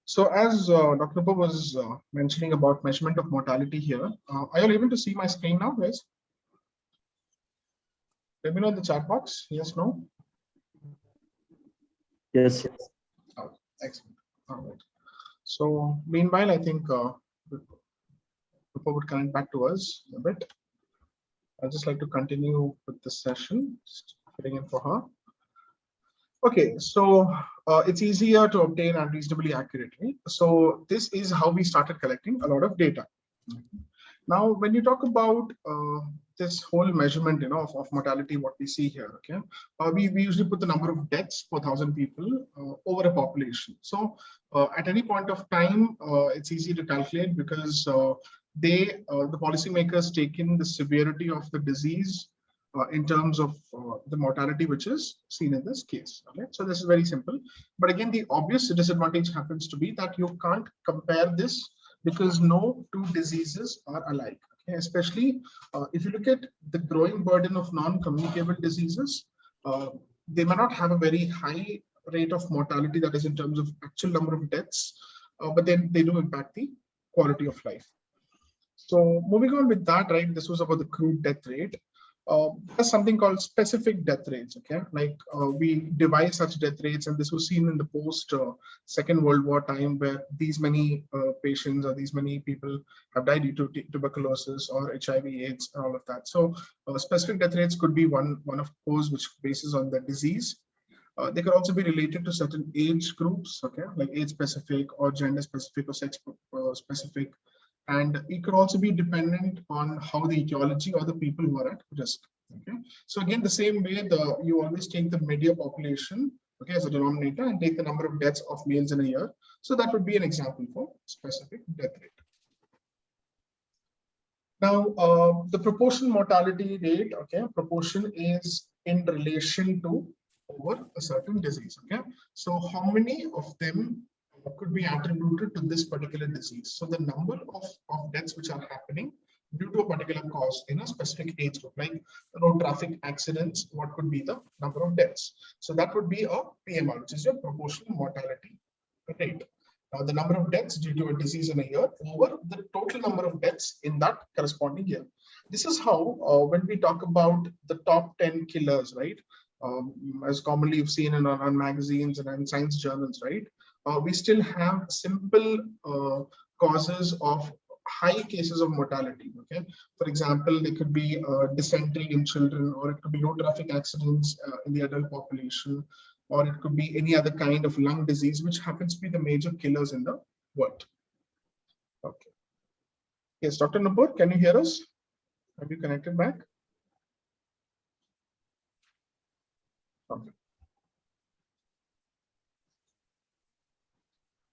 S2: So as Dr. Nupur was mentioning about measurement of mortality here, are you able to see my screen now, guys? Let me know in the chat box. Yes, no?
S5: Yes.
S2: Oh, excellent. All right. So meanwhile, I think Nupur would connect back to us a bit. I'd just like to continue with the session, just filling in for her. Okay, so it's easier to obtain and reasonably accurately. So this is how we started collecting a lot of data. Now, when you talk about this whole measurement, of mortality, what we see here, okay, we usually put the number of deaths per 1,000 people over a population. So at any point of time, it's easy to calculate because the policymakers take in the severity of the disease in terms of the mortality which is seen in this case. Okay? So this is very simple. But again, the obvious disadvantage happens to be that you can't compare this because no two diseases are alike. Okay? Especially if you look at the growing burden of non-communicable diseases, they may not have a very high rate of mortality, that is in terms of actual number of deaths, but then they do impact the quality of life. So moving on with that, right, this was about the crude death rate. There's something called specific death rates, okay? Like we devise such death rates, and this was seen in the post Second World War time, where these many patients or these many people have died due to tuberculosis or HIV/AIDS and all of that. So specific death rates could be one of those which bases on the disease. They could also be related to certain age groups, okay, like age specific or gender specific or sex specific. And it could also be dependent on how the etiology or the people who are at risk. Okay, so again, the same way, you always take the media population, okay, as a denominator, and take the number of deaths of males in a year. So that would be an example for specific death rate. Now, the proportion mortality rate, okay, proportion is in relation to over a certain disease. Okay, so how many of them could be attributed to this particular disease? So the number of deaths which are happening due to a particular cause in a specific age group, like road traffic accidents, what could be the number of deaths? So that would be a PMR, which is your proportional mortality rate. The number of deaths due to a disease in a year over the total number of deaths in that corresponding year. This is how, when we talk about the top 10 killers, right, as commonly you've seen in on magazines and in science journals, right, we still have simple causes of high cases of mortality. Okay, for example, there could be dysentery in children, or it could be road traffic accidents in the adult population, or it could be any other kind of lung disease, which happens to be the major killers in the world. Okay. Yes, Dr. Nupur, can you hear us? Have you connected back? Okay.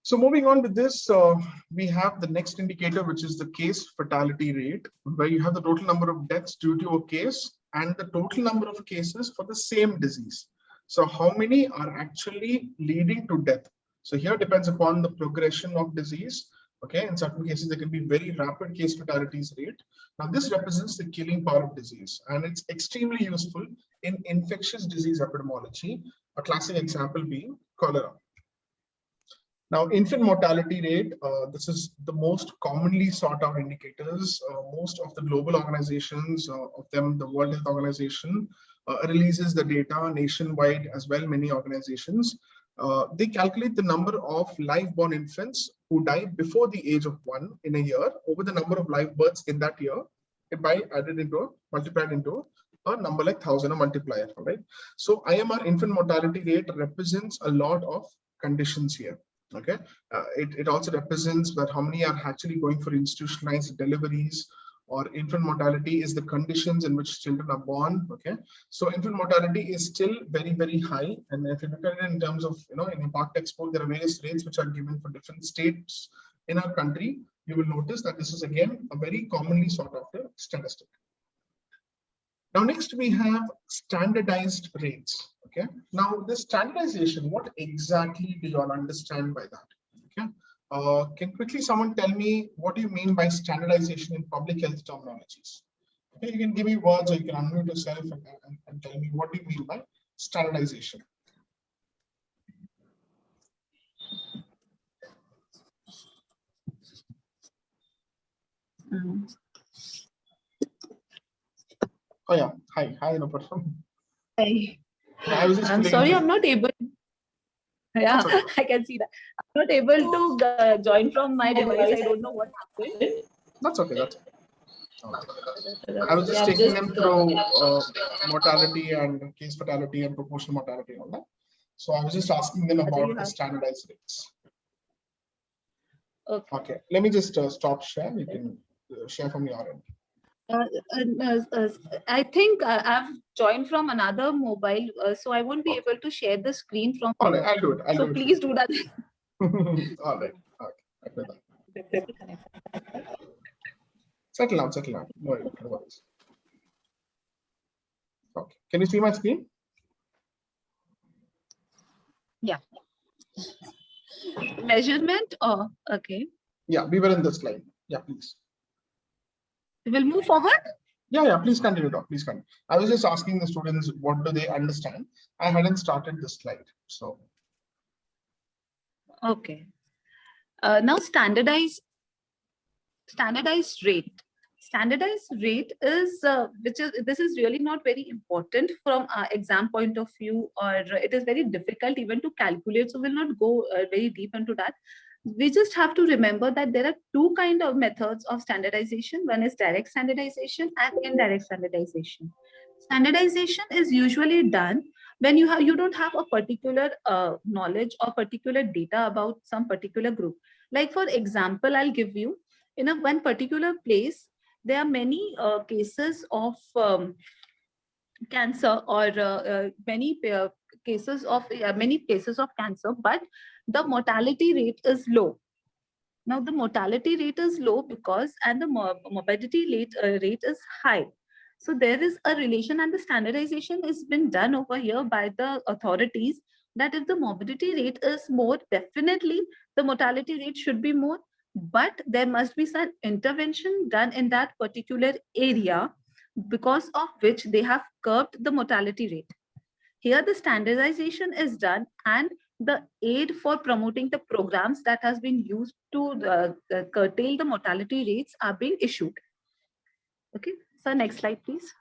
S2: So moving on with this, we have the next indicator, which is the case fatality rate, where you have the total number of deaths due to a case and the total number of cases for the same disease. So how many are actually leading to death? So here depends upon the progression of disease. Okay, in certain cases, there can be very rapid case fatalities rate. Now this represents the killing power of disease, and it's extremely useful in infectious disease epidemiology, a classic example being cholera. Now, infant mortality rate, this is the most commonly sought out indicators. Most of the global organizations, of them, the World Health Organization, releases the data nationwide as well, many organizations. They calculate the number of live-born infants who die before the age of 1 in a year over the number of live births in that year, multiplied into a number like 1,000, a multiplier, right? So IMR, infant mortality rate, represents a lot of conditions here. Okay, it also represents that how many are actually going for institutionalized deliveries, or infant mortality is the conditions in which children are born. Okay, so infant mortality is still very, very high. And if you look at it in terms of, in impact textbook, there are various rates which are given for different states in our country. You will notice that this is again a very commonly sought after statistic. Now, next we have standardized rates. Okay. Now, this standardization, what exactly do you all understand by that? Okay. Can quickly someone tell me what do you mean by standardization in public health terminologies? Okay, you can give me words, or you can unmute yourself and tell me what do you mean by standardization. Oh yeah, hi, no problem.
S5: Hi.
S2: I'm
S5: sorry, I'm not able. Yeah, okay. I can see that. I'm not able to join from my device. I don't know what happened.
S2: That's okay. That's okay. I was just taking them through mortality and case fatality and proportional mortality and all that. So I was just asking them about the standardized rates.
S5: Okay.
S2: Okay. Let me just stop share. You can share from your end.
S5: I think I've joined from another mobile, so I won't be able to share the screen from.
S2: All right, I'll do it.
S5: So please do that.
S2: All right. Okay. Settle down. No worries. Okay. Can you see my screen?
S5: Yeah. Measurement. Oh, okay.
S2: Yeah, we were in the slide. Yeah, please.
S5: We'll move forward.
S2: Yeah, please continue, Doc. Please continue. I was just asking the students what do they understand. I hadn't started the slide, so.
S5: Okay. Now standardized rate. Standardized rate is this is really not very important from our exam point of view, or it is very difficult even to calculate. So we'll not go very deep into that. We just have to remember that there are two kinds of methods of standardization. One is direct standardization and indirect standardization. Standardization is usually done when you don't have a particular knowledge or particular data about some particular group. Like for example, I'll give you, in one particular place, there are many cases of cancer, or many cases of cancer, but the mortality rate is low. Now the mortality rate is low because, and the morbidity rate is high. So there is a relation, and the standardization has been done over here by the authorities, that if the morbidity rate is more, definitely the mortality rate should be more, but there must be some intervention done in that particular area, because of which they have curbed the mortality rate. Here the standardization is done, and the aid for promoting the programs that has been used to curtail the mortality rates are being issued. Okay, so next slide, please.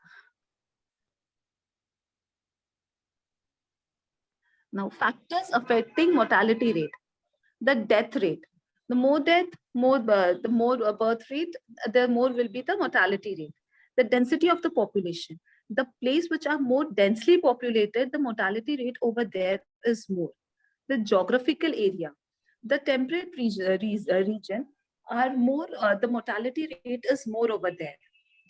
S5: Now, factors affecting mortality rate. The death rate. The more death, the more birth rate, the more will be the mortality rate. The density of the population. The place which are more densely populated, the mortality rate over there is more. The geographical area. The temperate region are more, the mortality rate is more over there.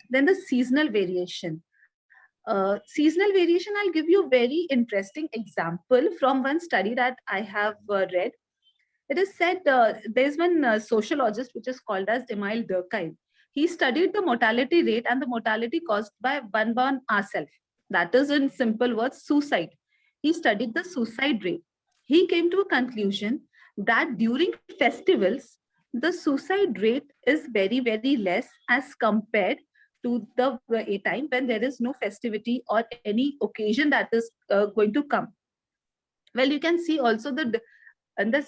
S5: Then the seasonal variation. Seasonal variation, I'll give you a very interesting example from one study that I have read. It is said, there's one sociologist which is called as Emile Durkheim. He studied the mortality rate and the mortality caused by unborn ourselves. That is, in simple words, suicide. He studied the suicide rate. He came to a conclusion that during festivals, the suicide rate is very, very less as compared to the a time when there is no festivity or any occasion that is going to come. Well, you can see also the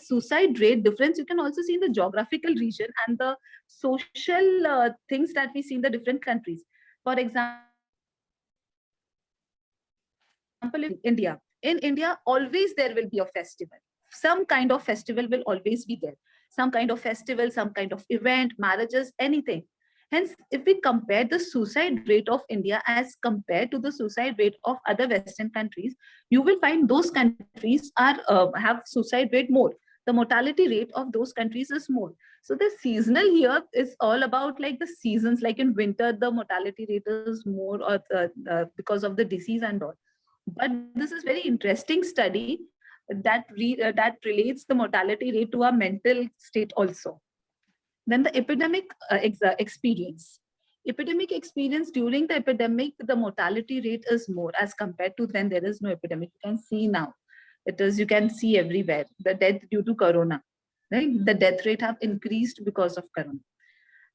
S5: suicide rate difference. You can also see in the geographical region and the social things that we see in the different countries. For example, in India, always there will be a festival. Some kind of festival will always be there. Some kind of festival, some kind of event, marriages, anything. Hence, if we compare the suicide rate of India as compared to the suicide rate of other Western countries, you will find those countries are have suicide rate more. The mortality rate of those countries is more. So the seasonal here is all about like the seasons. Like in winter, the mortality rate is more, or because of the disease and all. But this is very interesting study that that relates the mortality rate to our mental state also. Then the epidemic experience. Epidemic experience, during the epidemic, the mortality rate is more as compared to when there is no epidemic. You can see now. It is, you can see everywhere, the death due to corona. Right? The death rate have increased because of corona.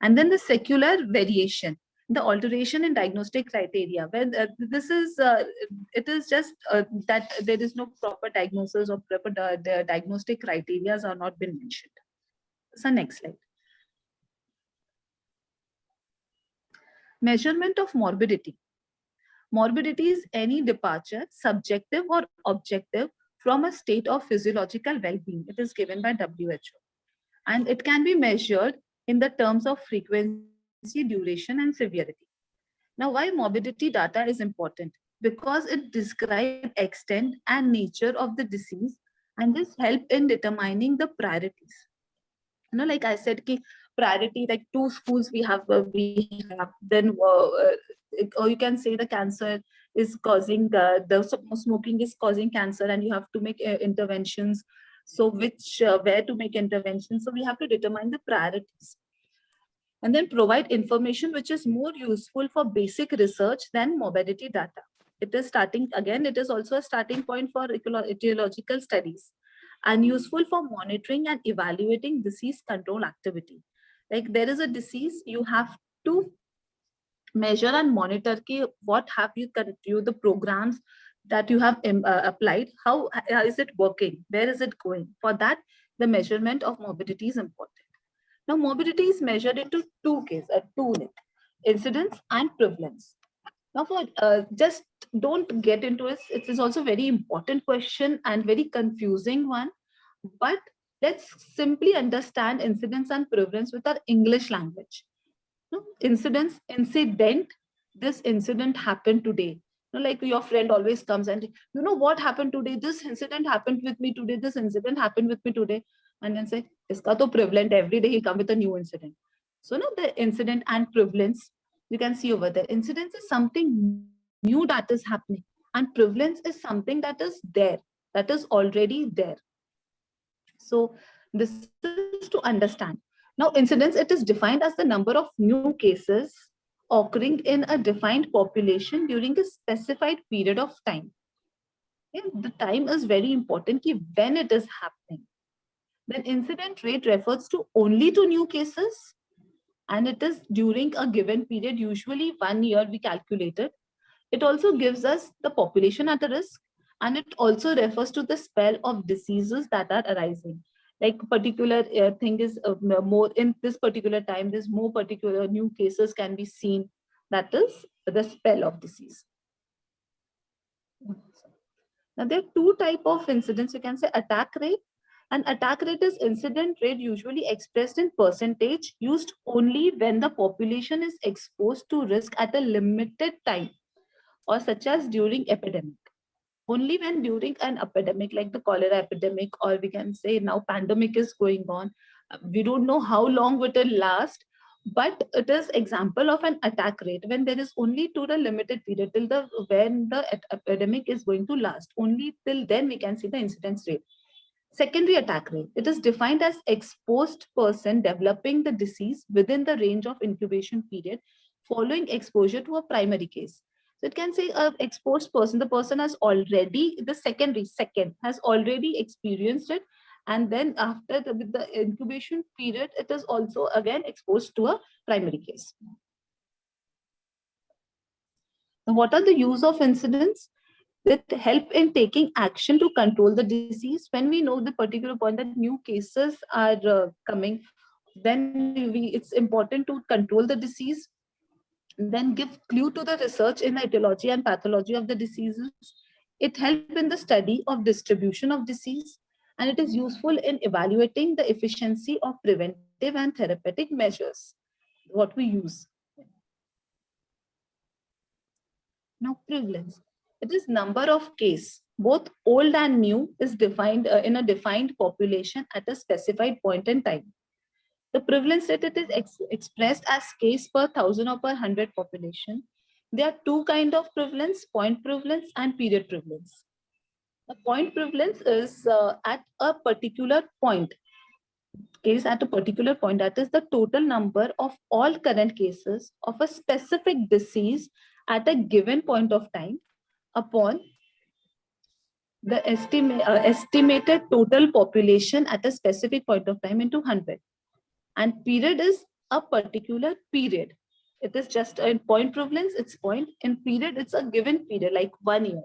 S5: And then the secular variation, the alteration in diagnostic criteria, where this is, it is just that there is no proper diagnosis or proper the diagnostic criteria are not been mentioned. So next slide. Measurement of morbidity. Morbidity is any departure, subjective or objective, from a state of physiological well-being. It is given by WHO. And it can be measured in the terms of frequency, duration, and severity. Now, why morbidity data is important? Because it describes extent and nature of the disease, and this help in determining the priorities. You know, like I said, priority, like 2 schools we have, then or you can say the cancer is causing, the smoking is causing cancer, and you have to make interventions. So which, where to make interventions? So we have to determine the priorities. And then provide information which is more useful for basic research than morbidity data. It is starting, again, it is also a starting point for etiological studies, and useful for monitoring and evaluating disease control activity. Like there is a disease, you have to measure and monitor what have you the programs that you have applied, how is it working, where is it going. For that, the measurement of morbidity is important. Now, morbidity is measured into 2 cases, incidence and prevalence. Now, for just don't get into it. It is also very important question and very confusing one. But let's simply understand incidence and prevalence with our English language. Incidence, incident, this incident happened today. Like your friend always comes and, you know what happened today? This incident happened with me today. This incident happened with me today. And then say, iska to prevalent, every day he come with a new incident. So now the incident and prevalence, you can see over there. Incidence is something new that is happening, and prevalence is something that is there, that is already there. So this is to understand. Now incidence, it is defined as the number of new cases occurring in a defined population during a specified period of time. Yeah, the time is very important when it is happening. Then incident rate refers to only to new cases, and it is during a given period, usually 1 year we calculate it. It also gives us the population at a risk, and it also refers to the spell of diseases that are arising. Like particular thing is more in this particular time, there's more particular new cases can be seen. That is the spell of disease. Now there are two type of incidents. You can say attack rate. And attack rate is incident rate usually expressed in percentage, used only when the population is exposed to risk at a limited time, or such as during epidemic. Only when during an epidemic like the cholera epidemic, or we can say now pandemic is going on. We don't know how long it will last, but it is example of an attack rate when there is only to the limited period till the when the epidemic is going to last. Only till then we can see the incidence rate. Secondary attack rate. It is defined as exposed person developing the disease within the range of incubation period following exposure to a primary case. So it can say a exposed person, the person has already, the second has already experienced it. And then after with the incubation period, it is also again exposed to a primary case. Now, what are the use of incidents? That help in taking action to control the disease. When we know the particular point that new cases are coming, then it's important to control the disease, then give clue to the research in the etiology and pathology of the diseases. It helps in the study of distribution of disease, and it is useful in evaluating the efficiency of preventive and therapeutic measures, what we use. Now, prevalence. It is number of case, both old and new, is defined in a defined population at a specified point in time. The prevalence rate, it is expressed as case per 1,000 or per 100 population. There are two kinds of prevalence, point prevalence and period prevalence. The point prevalence is at a particular point. Case at a particular point, that is the total number of all current cases of a specific disease at a given point of time upon the estimated total population at a specific point of time into 100. And period is a particular period. It is just in point prevalence, it's point. In period, it's a given period, like 1 year.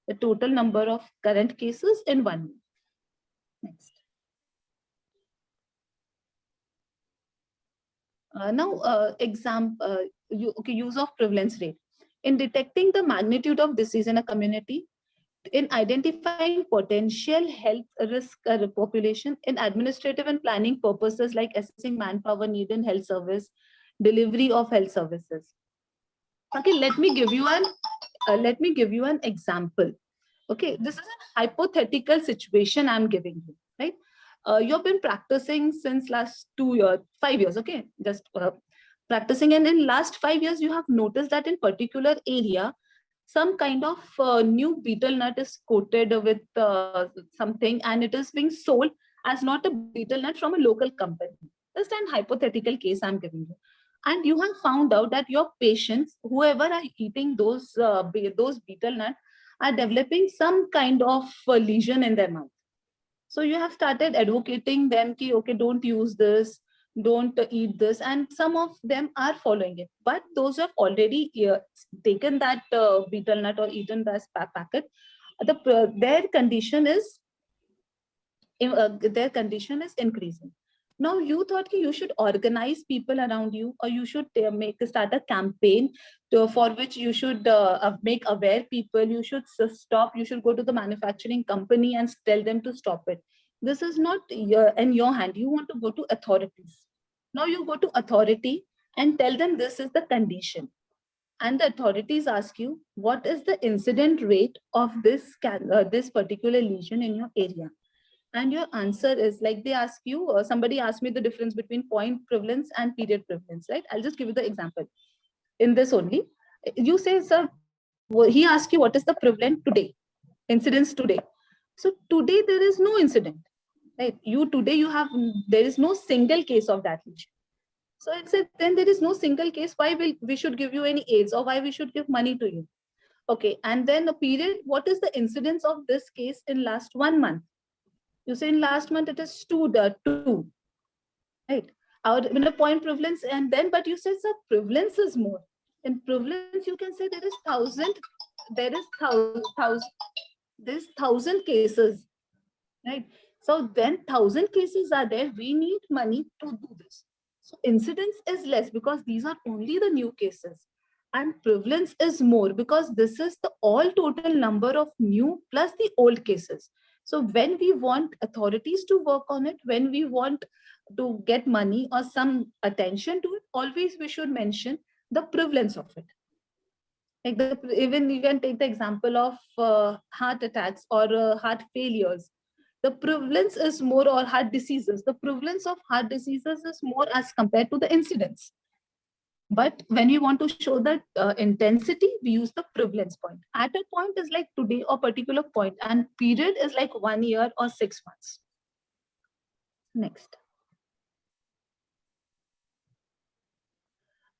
S5: The total number of current cases in 1 year. Next. Use of prevalence rate. In detecting the magnitude of disease in a community, in identifying potential health risk population, in administrative and planning purposes like assessing manpower need in health service, delivery of health services. Okay, let me give you an example. Okay, this is a hypothetical situation I'm giving you, right? You've been practicing since last 5 years, okay? Just practicing, and in last 5 years, you have noticed that in particular area, some kind of new betel nut is coated with something, and it is being sold as not a betel nut from a local company. Just an hypothetical case I'm giving you. And you have found out that your patients, whoever are eating those betel nut, are developing some kind of lesion in their mouth. So you have started advocating them, ki, okay, don't use this, don't eat this, and some of them are following it. But those who have already taken that betel nut or eaten that packet, their condition is increasing. Now you thought you should organize people around you, or you should start a campaign for which you should make aware people. You should stop. You should go to the manufacturing company and tell them to stop it. This is not in your hand. You want to go to authorities. Now you go to authority and tell them this is the condition. And the authorities ask you, what is the incident rate of this particular lesion in your area? and your answer is like they ask you, somebody asked me the difference between point prevalence and period prevalence, right? I'll just give you the example in this only. You say, sir, he asked you what is the prevalent today, incidence today. So today there is no incident, right? Today you have, there is no single case of that lesion. So it said, then there is no single case. Why will we should give you any aids, or why we should give money to you? Okay, and then a period, what is the incidence of this case in last 1 month? You say in last month it is two, right? In a point prevalence, and then, but you said the prevalence is more. In prevalence, you can say there is 1,000, there is 1,000 cases, right? So then 1,000 cases are there. We need money to do this. So incidence is less because these are only the new cases, and prevalence is more because this is the all total number of new plus the old cases. So when we want authorities to work on it, when we want to get money or some attention to it, always we should mention the prevalence of it. Like even you can take the example of heart attacks or heart failures. The prevalence is more, or heart diseases. The prevalence of heart diseases is more as compared to the incidence. But when we want to show that intensity, we use the prevalence point. At a point is like today or particular point, and period is like 1 year or 6 months. Next.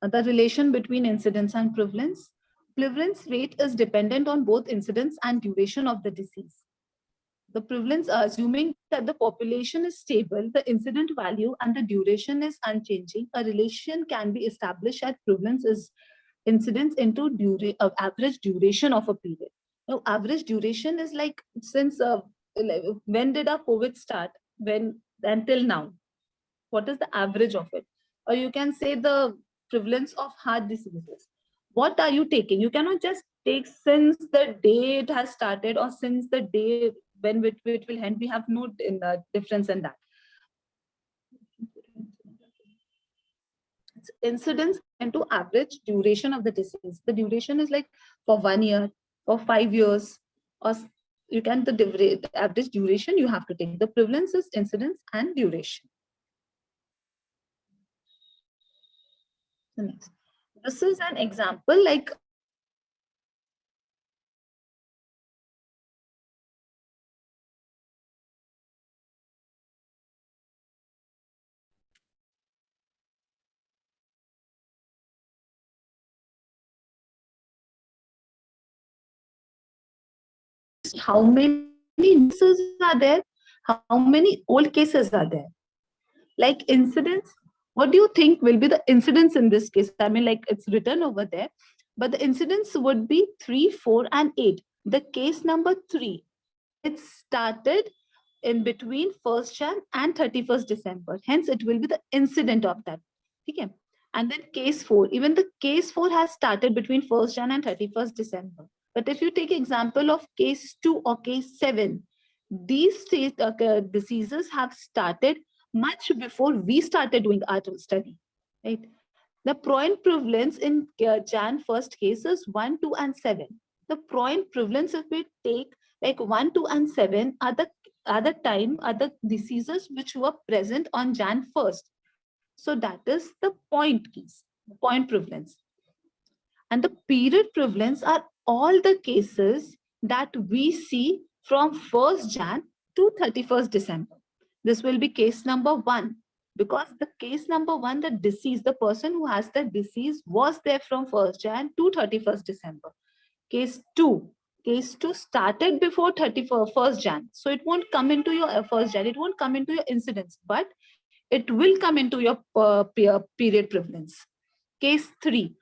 S5: The relation between incidence and prevalence. Prevalence rate is dependent on both incidence and duration of the disease. The prevalence, assuming that the population is stable, the incident value and the duration is unchanging, a relation can be established at prevalence is incidence into average duration of a period. Now, average duration is like since when did our COVID start? When until now? What is the average of it? Or you can say the prevalence of heart diseases. What are you taking? You cannot just take since the day it has started or since the day when it will end. We have no difference in that. It's incidence into average duration of the disease. The duration is like for 1 year, for 5 years, or you can the average duration you have to take. The prevalence is incidence and duration. The next. This is an example like how many cases are there, how many old cases are there. Like incidence, what do you think will be the incidence in this case? I mean, like it's written over there, but the incidence would be 3, 4, and 8. The case number 3, it started in between 1st Jan and 31st December. Hence, it will be the incident of that. Okay. And then case 4, even the case 4 has started between 1st Jan and 31st December. But if you take example of case 2 or case 7, these diseases have started much before we started doing our study, right? The point prevalence in Jan 1st case is 1, 2, and 7. The point prevalence, if we take like 1, 2, and 7 are the diseases which were present on Jan 1st. So that is the point case, point prevalence. And the period prevalence are all the cases that we see from 1st Jan to 31st December. This will be case number 1, because the case number 1, the disease, the person who has the disease was there from 1st Jan to 31st December. Case 2 started before 31st Jan. So it won't come into your 1st Jan, it won't come into your incidence, but it will come into your period prevalence. Case 3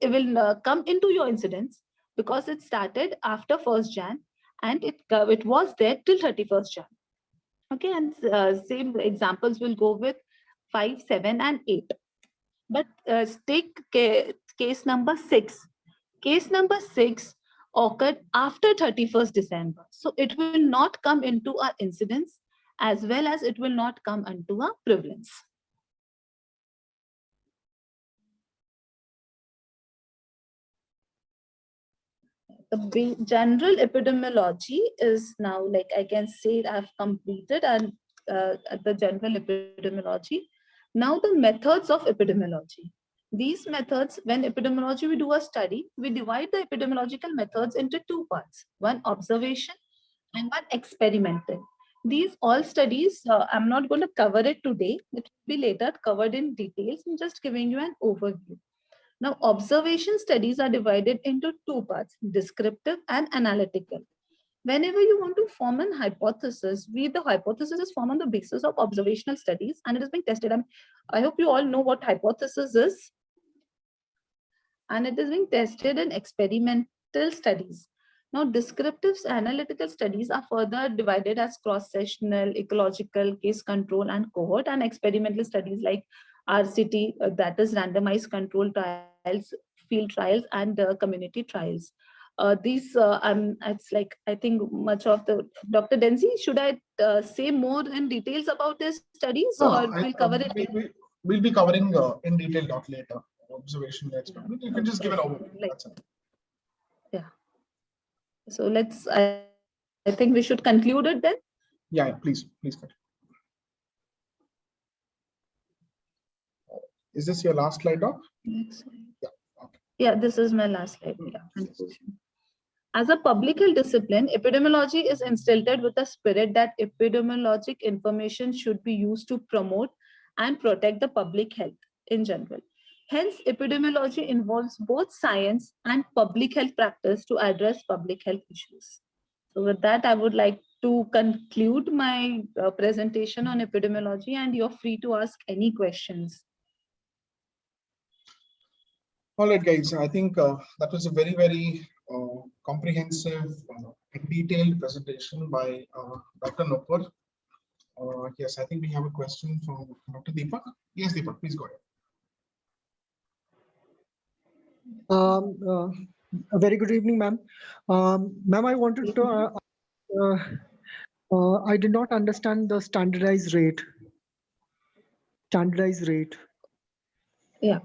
S5: will come into your incidence because it started after 1st Jan and it was there till 31st Jan. Okay, and same examples will go with 5, 7, and 8. But take case number 6. Case number 6 occurred after 31st December. So it will not come into our incidence as well as it will not come into our prevalence. the general epidemiology is now, like I can say I've completed and the general epidemiology. Now the methods of epidemiology. These methods, when epidemiology we do a study, we divide the epidemiological methods into two parts, one observation and one experimental. These all studies, I'm not going to cover it today, it will be later covered in details. I'm just giving you an overview. Now, observation studies are divided into two parts, descriptive and analytical. Whenever you want to form an hypothesis, the hypothesis is formed on the basis of observational studies and it is being tested. I hope you all know what hypothesis is. And it is being tested in experimental studies. Now, descriptive analytical studies are further divided as cross-sectional, ecological, case control, and cohort, and experimental studies like RCT, that is randomized control trials, field trials, and community trials. It's like, I think much of the, Dr. Denzi, should I say more in details about these studies or we'll cover it later?
S2: We'll be covering in detail later. Observation, experiment. You can just give an overview. That's it.
S5: Yeah. So let's, I think we should conclude it then.
S2: Yeah, please. Is this your last slide, Doc?
S5: Next slide.
S2: Yeah. Okay.
S5: Yeah, this is my last slide. Yeah. As a public health discipline, epidemiology is instilled with a spirit that epidemiologic information should be used to promote and protect the public health in general. Hence, epidemiology involves both science and public health practice to address public health issues. So with that, I would like to conclude my presentation on epidemiology, and you're free to ask any questions.
S2: All right, guys, I think that was a very, very comprehensive and detailed presentation by Dr. Nupur. Yes, I think we have a question from Dr. Deepak. Yes, Deepak, please go ahead.
S4: A very good evening, ma'am. Ma'am, I wanted to, I did not understand the standardized rate.
S5: Yeah.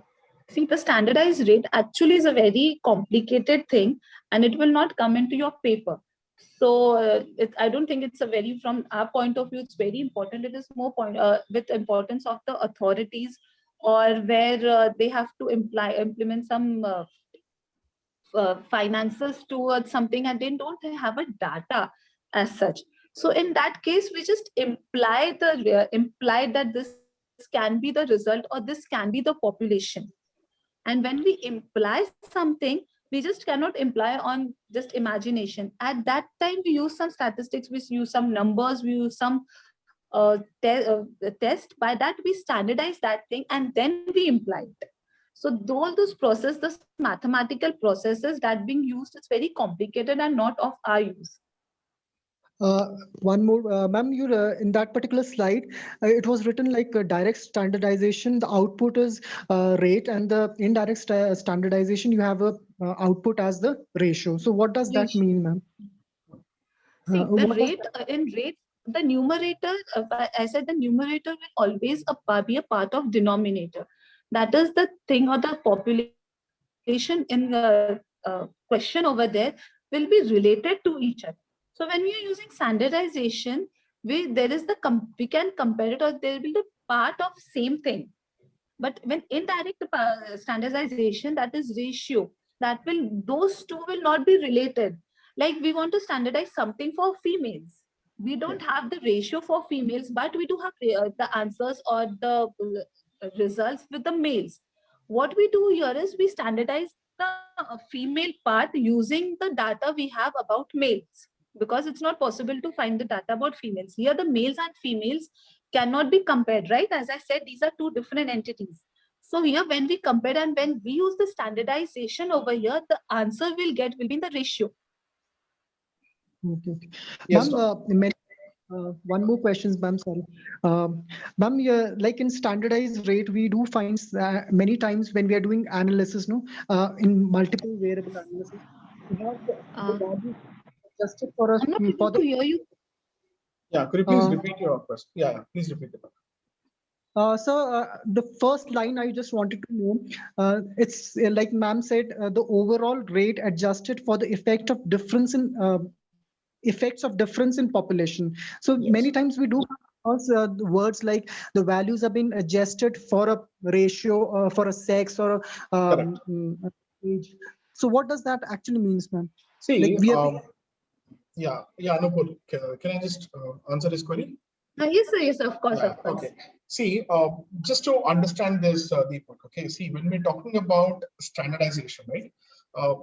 S5: See, the standardized rate actually is a very complicated thing and it will not come into your paper. So I don't think it's a very, from our point of view, it's very important. It is more with importance of the authorities or where they have to implement some finances towards something and they don't have a data as such. So in that case, we just imply that this can be the result or this can be the population. And when we imply something, we just cannot imply on just imagination. At that time, we use some statistics, we use some numbers, we use some test. By that, we standardize that thing and then we imply it. So all those processes, those mathematical processes that being used, is very complicated and not of our use.
S4: One more, ma'am, you in that particular slide, it was written like direct standardization, the output is rate, and the indirect standardization, you have a output as the ratio. So what does that mean, ma'am?
S5: See, the rate, the numerator, I said the numerator will always be a part of denominator. That is the thing, or the population in the question over there will be related to each other. So when we are using standardization, we can compare it, or there will be the part of same thing. But when indirect standardization, that is ratio, those two will not be related. Like we want to standardize something for females. We don't have the ratio for females, but we do have the answers or the results with the males. What we do here is we standardize the female part using the data we have about males, because it's not possible to find the data about females. Here, the males and females cannot be compared, right? As I said, these are two different entities. So here, when we compare and when we use the standardization over here, the answer will be in the ratio.
S4: Okay. Yes, ma'am, one more question, ma'am. Sorry, ma'am. Like in standardized rate, we do find many times when we are doing analysis, in multiple variable analysis, we have the value adjusted for us.
S5: I'm not able to hear you.
S2: Yeah, could you please repeat your question? Yeah, please repeat it.
S4: The first line I just wanted to know, it's like ma'am said, the overall rate adjusted for the effect of difference in effects of difference in population. So
S2: Yes.
S4: many times we do the words like the values have been adjusted for a ratio, for a sex or age. So what does that actually means, ma'am?
S2: See,
S4: Like we are,
S2: yeah, Nupur, can I just answer this query?
S5: Yes, sir, yes, of course,
S2: Yeah,
S5: of course.
S2: okay. See, just to understand this, Deepak, okay, see, when we're talking about standardization, right?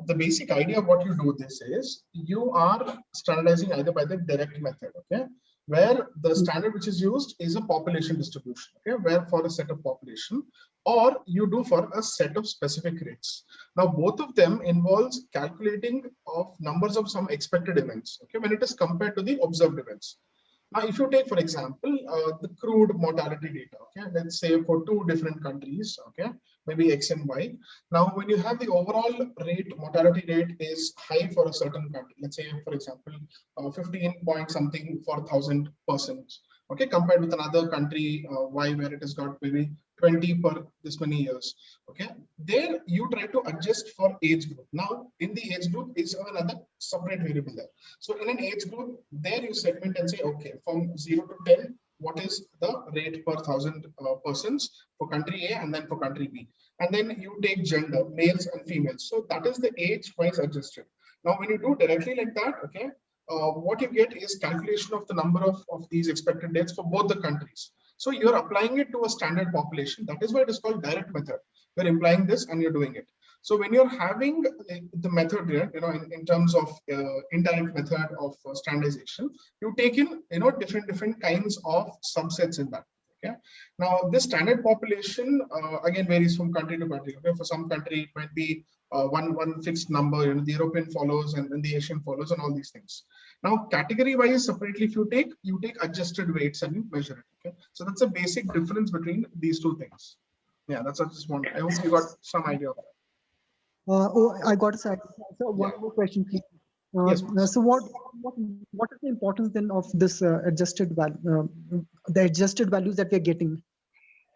S2: The basic idea of what you do this is you are standardizing either by the direct method, okay, where the standard which is used is a population distribution, okay, where for a set of population, or you do for a set of specific rates. Now, both of them involves calculating of numbers of some expected events, okay, when it is compared to the observed events. Now, if you take, for example, the crude mortality data, okay, let's say for two different countries, okay, maybe X and Y. Now, when you have the overall rate, mortality rate is high for a certain country, let's say, for example, 15 point something for 1,000 persons, okay, compared with another country, Y, where it has got maybe 20 per this many years, okay, there you try to adjust for age group. Now, in the age group is another separate variable there. So in an age group, there you segment and say, okay, from 0 to 10, what is the rate per 1,000 persons for country A and then for country B. And then you take gender, males and females. So that is the age-wise adjusted. Now, when you do directly like that, okay, what you get is calculation of the number of these expected dates for both the countries. So you're applying it to a standard population. That is why it is called direct method. You're implying this and you're doing it. So when you're having the method here, you know, in terms of indirect method of standardization, you take in, you know, different kinds of subsets in that. Okay. Now, this standard population again varies from country to country. Okay. For some country, it might be one fixed number. You know, the European follows and then the Asian follows and all these things. Now, category-wise, separately, if you take adjusted weights and you measure it. Okay. So that's a basic difference between these two things. Yeah, that's what I just want. I hope you got some idea of that.
S4: oh, I got a second. So one more question, please.
S2: Yes,
S4: so what is the importance then of this adjusted value, the adjusted values that we're getting?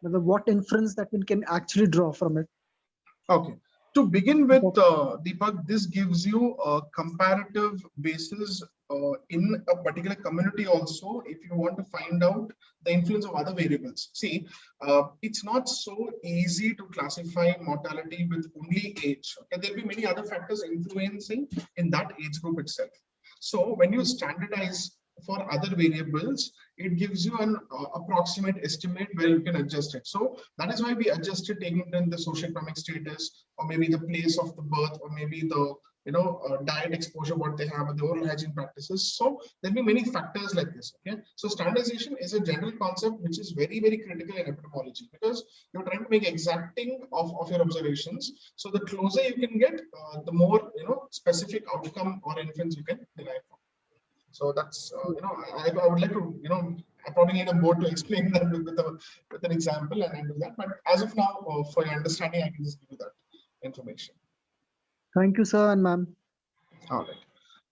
S4: What inference that we can actually draw from it?
S2: Okay. To begin with, Deepak, this gives you a comparative basis in a particular community also, if you want to find out the influence of other variables. See, it's not so easy to classify mortality with only age. Okay? There'll be many other factors influencing in that age group itself. So when you standardize for other variables, it gives you an approximate estimate where you can adjust it. So that is why we adjusted taking in the socioeconomic status, or maybe the place of the birth, or maybe the diet exposure, what they have, or the oral hygiene practices. So there'll be many factors like this. Okay, so standardization is a general concept which is very, very critical in epidemiology, because you're trying to make exacting of your observations. So the closer you can get, the more specific outcome or inference you can derive from. So that's I would like to I probably need a board to explain that with an example and do that. But as of now, for your understanding, I can just give you that information.
S4: Thank you, sir and ma'am.
S2: All right.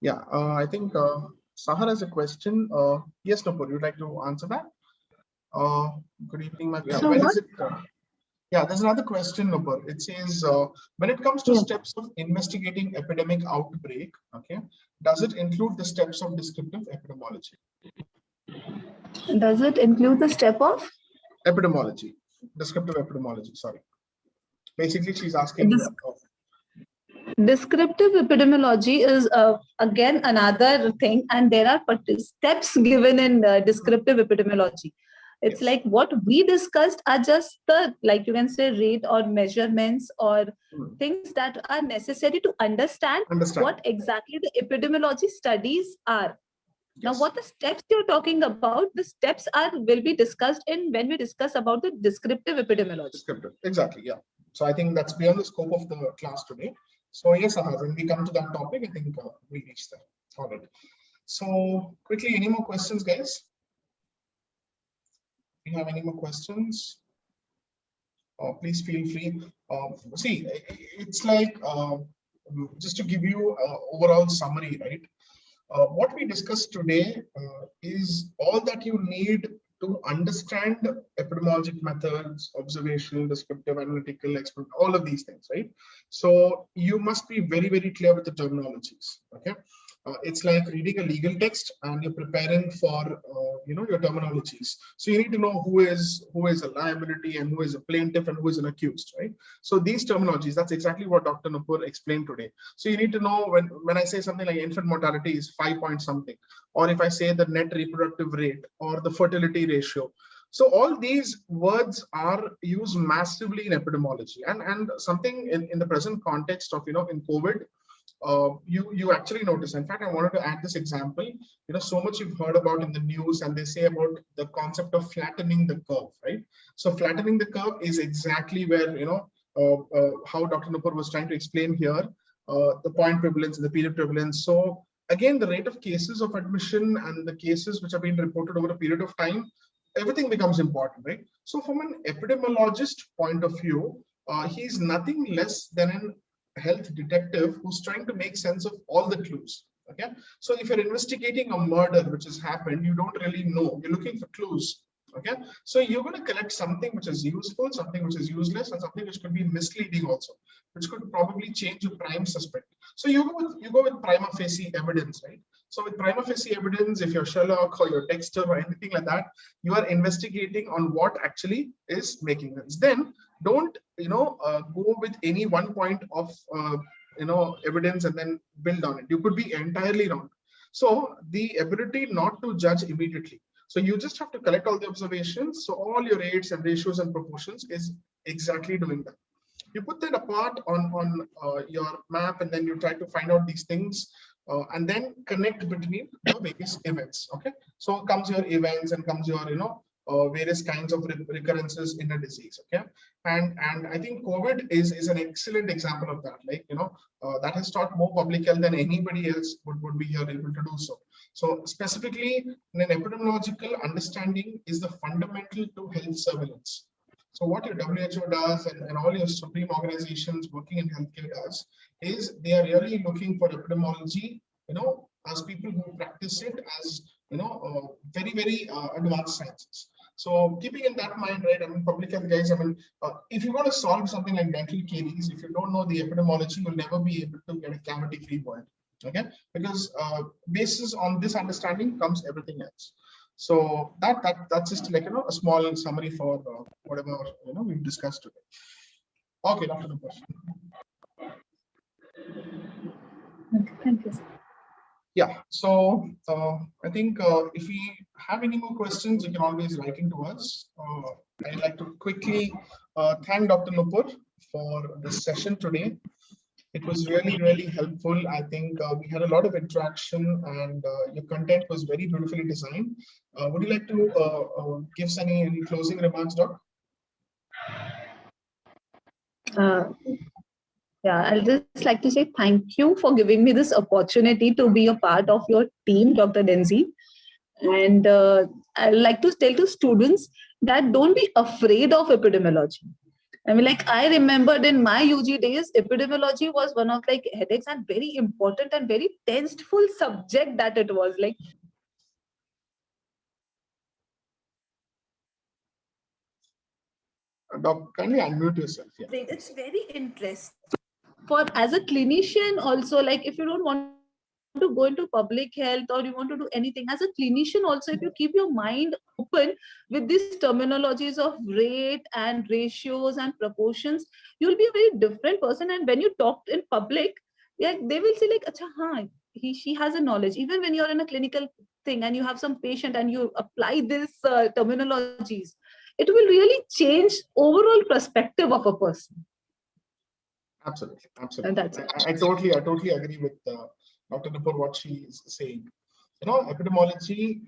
S2: Yeah, I think Sahar has a question. Yes, Nupur, you'd like to answer that? Good evening, ma'am. Yeah, when is it? Yeah, there's another question, Nupur. It says, when it comes to steps of investigating epidemic outbreak, okay, does it include the steps of descriptive epidemiology?
S5: Does it include the step of?
S2: Epidemiology, descriptive epidemiology, sorry. Basically, she's asking.
S5: Descriptive epidemiology is again another thing, and there are steps given in descriptive epidemiology. It's like what we discussed are just the, like you can say, rate or measurements or things that are necessary to understand what exactly the epidemiology studies are. Now, what the steps you're talking about, the steps will be discussed in when we discuss about the descriptive epidemiology.
S2: Descriptive, exactly, yeah. So I think that's beyond the scope of the class today. So yes, when we come to that topic, I think we reach there. All right. So quickly, any more questions, guys? If you have any more questions, please feel free. See, it's like, just to give you an overall summary, right? What we discussed today is all that you need to understand epidemiologic methods, observational, descriptive, analytical, expert, all of these things, right? So you must be very, very clear with the terminologies, okay? It's like reading a legal text and you're preparing for your terminologies. So you need to know who is a liability and who is a plaintiff and who is an accused, right? So these terminologies, that's exactly what Dr. Nupur explained today. So you need to know when I say something like infant mortality is 5 point something, or if I say the net reproductive rate or the fertility ratio. So all these words are used massively in epidemiology, and something in the present context of in COVID. You actually notice. In fact, I wanted to add this example. So much you've heard about in the news, and they say about the concept of flattening the curve, right? So flattening the curve is exactly where how Dr. Nupur was trying to explain here, the point prevalence and the period prevalence. So again, the rate of cases of admission and the cases which have been reported over a period of time, everything becomes important, right? So from an epidemiologist point of view, he's nothing less than an health detective who's trying to make sense of all the clues. Okay, so if you're investigating a murder which has happened, you don't really know, you're looking for clues. Okay, so you're going to collect something which is useful, something which is useless, and something which could be misleading also, which could probably change your prime suspect. So you go with prima facie evidence, right? So with prima facie evidence, if you're Sherlock or you're Dexter or anything like that, you are investigating on what actually is making sense. Then don't go with any one point of evidence and then build on it. You could be entirely wrong. So the ability not to judge immediately. So you just have to collect all the observations. So all your rates and ratios and proportions is exactly doing that. You put that apart on your map, and then you try to find out these things and then connect between the various events. Okay, so comes your events and comes your various kinds of recurrences in a disease. Okay, and I think COVID is an excellent example of that. Like that has taught more public health than anybody else would be here able to do so. So specifically, an epidemiological understanding is the fundamental to health surveillance. So what your WHO does and all your supreme organizations working in healthcare does is they are really looking for epidemiology, as people who practice it as, very, very advanced sciences. So keeping in that mind, right, I mean, public health guys, I mean, if you want to solve something like dental caries, if you don't know the epidemiology, you'll never be able to get a cavity-free world, okay? Because basis on this understanding comes everything else. So that's just like a small summary for whatever we've discussed today. Okay, Dr. Nupur.
S5: Thank you.
S2: Yeah, so I think if we have any more questions, you can always write into us. I'd like to quickly thank Dr. Nupur for this session today. It was really, really helpful. I think we had a lot of interaction, and your content was very beautifully designed. Would you like to give any closing remarks, Doc?
S5: Yeah, I'll just like to say thank you for giving me this opportunity to be a part of your team, Dr. Denzi. And I'd like to tell to students that don't be afraid of epidemiology. I mean, like I remembered in my UG days, epidemiology was one of like headaches and very important and very tasteful subject that it was like.
S2: Doc, kindly unmute yourself. Yeah.
S5: It's very interesting. For as a clinician also, like if you don't want to go into public health or you want to do anything as a clinician also, if you keep your mind open with these terminologies of rate and ratios and proportions, you'll be a very different person. And when you talk in public, yeah, they will say like, Acha, haan, she has a knowledge. Even when you're in a clinical thing and you have some patient and you apply this terminologies, it will really change overall perspective of a person.
S2: Absolutely, absolutely.
S5: And that's it.
S2: I totally agree with Dr. Nupur what she is saying. Epidemiology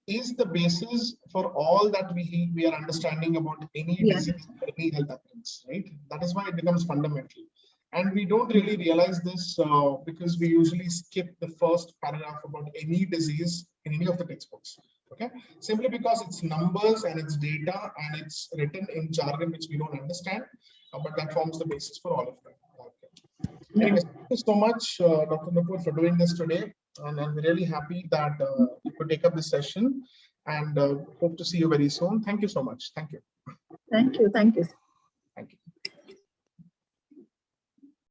S2: is the basis for all that we are understanding about any disease, any health occurrence, right? That is why it becomes fundamental. And we don't really realize this because we usually skip the first paragraph about any disease in any of the textbooks. Okay, simply because it's numbers and it's data and it's written in jargon which we don't understand, but that forms the basis for all of them. Okay. Anyways, thank you so much, Dr. Nupur, for doing this today, and I'm really happy that you could take up this session. and hope to see you very soon. Thank you so much. Thank you.
S5: Thank you. Thank you.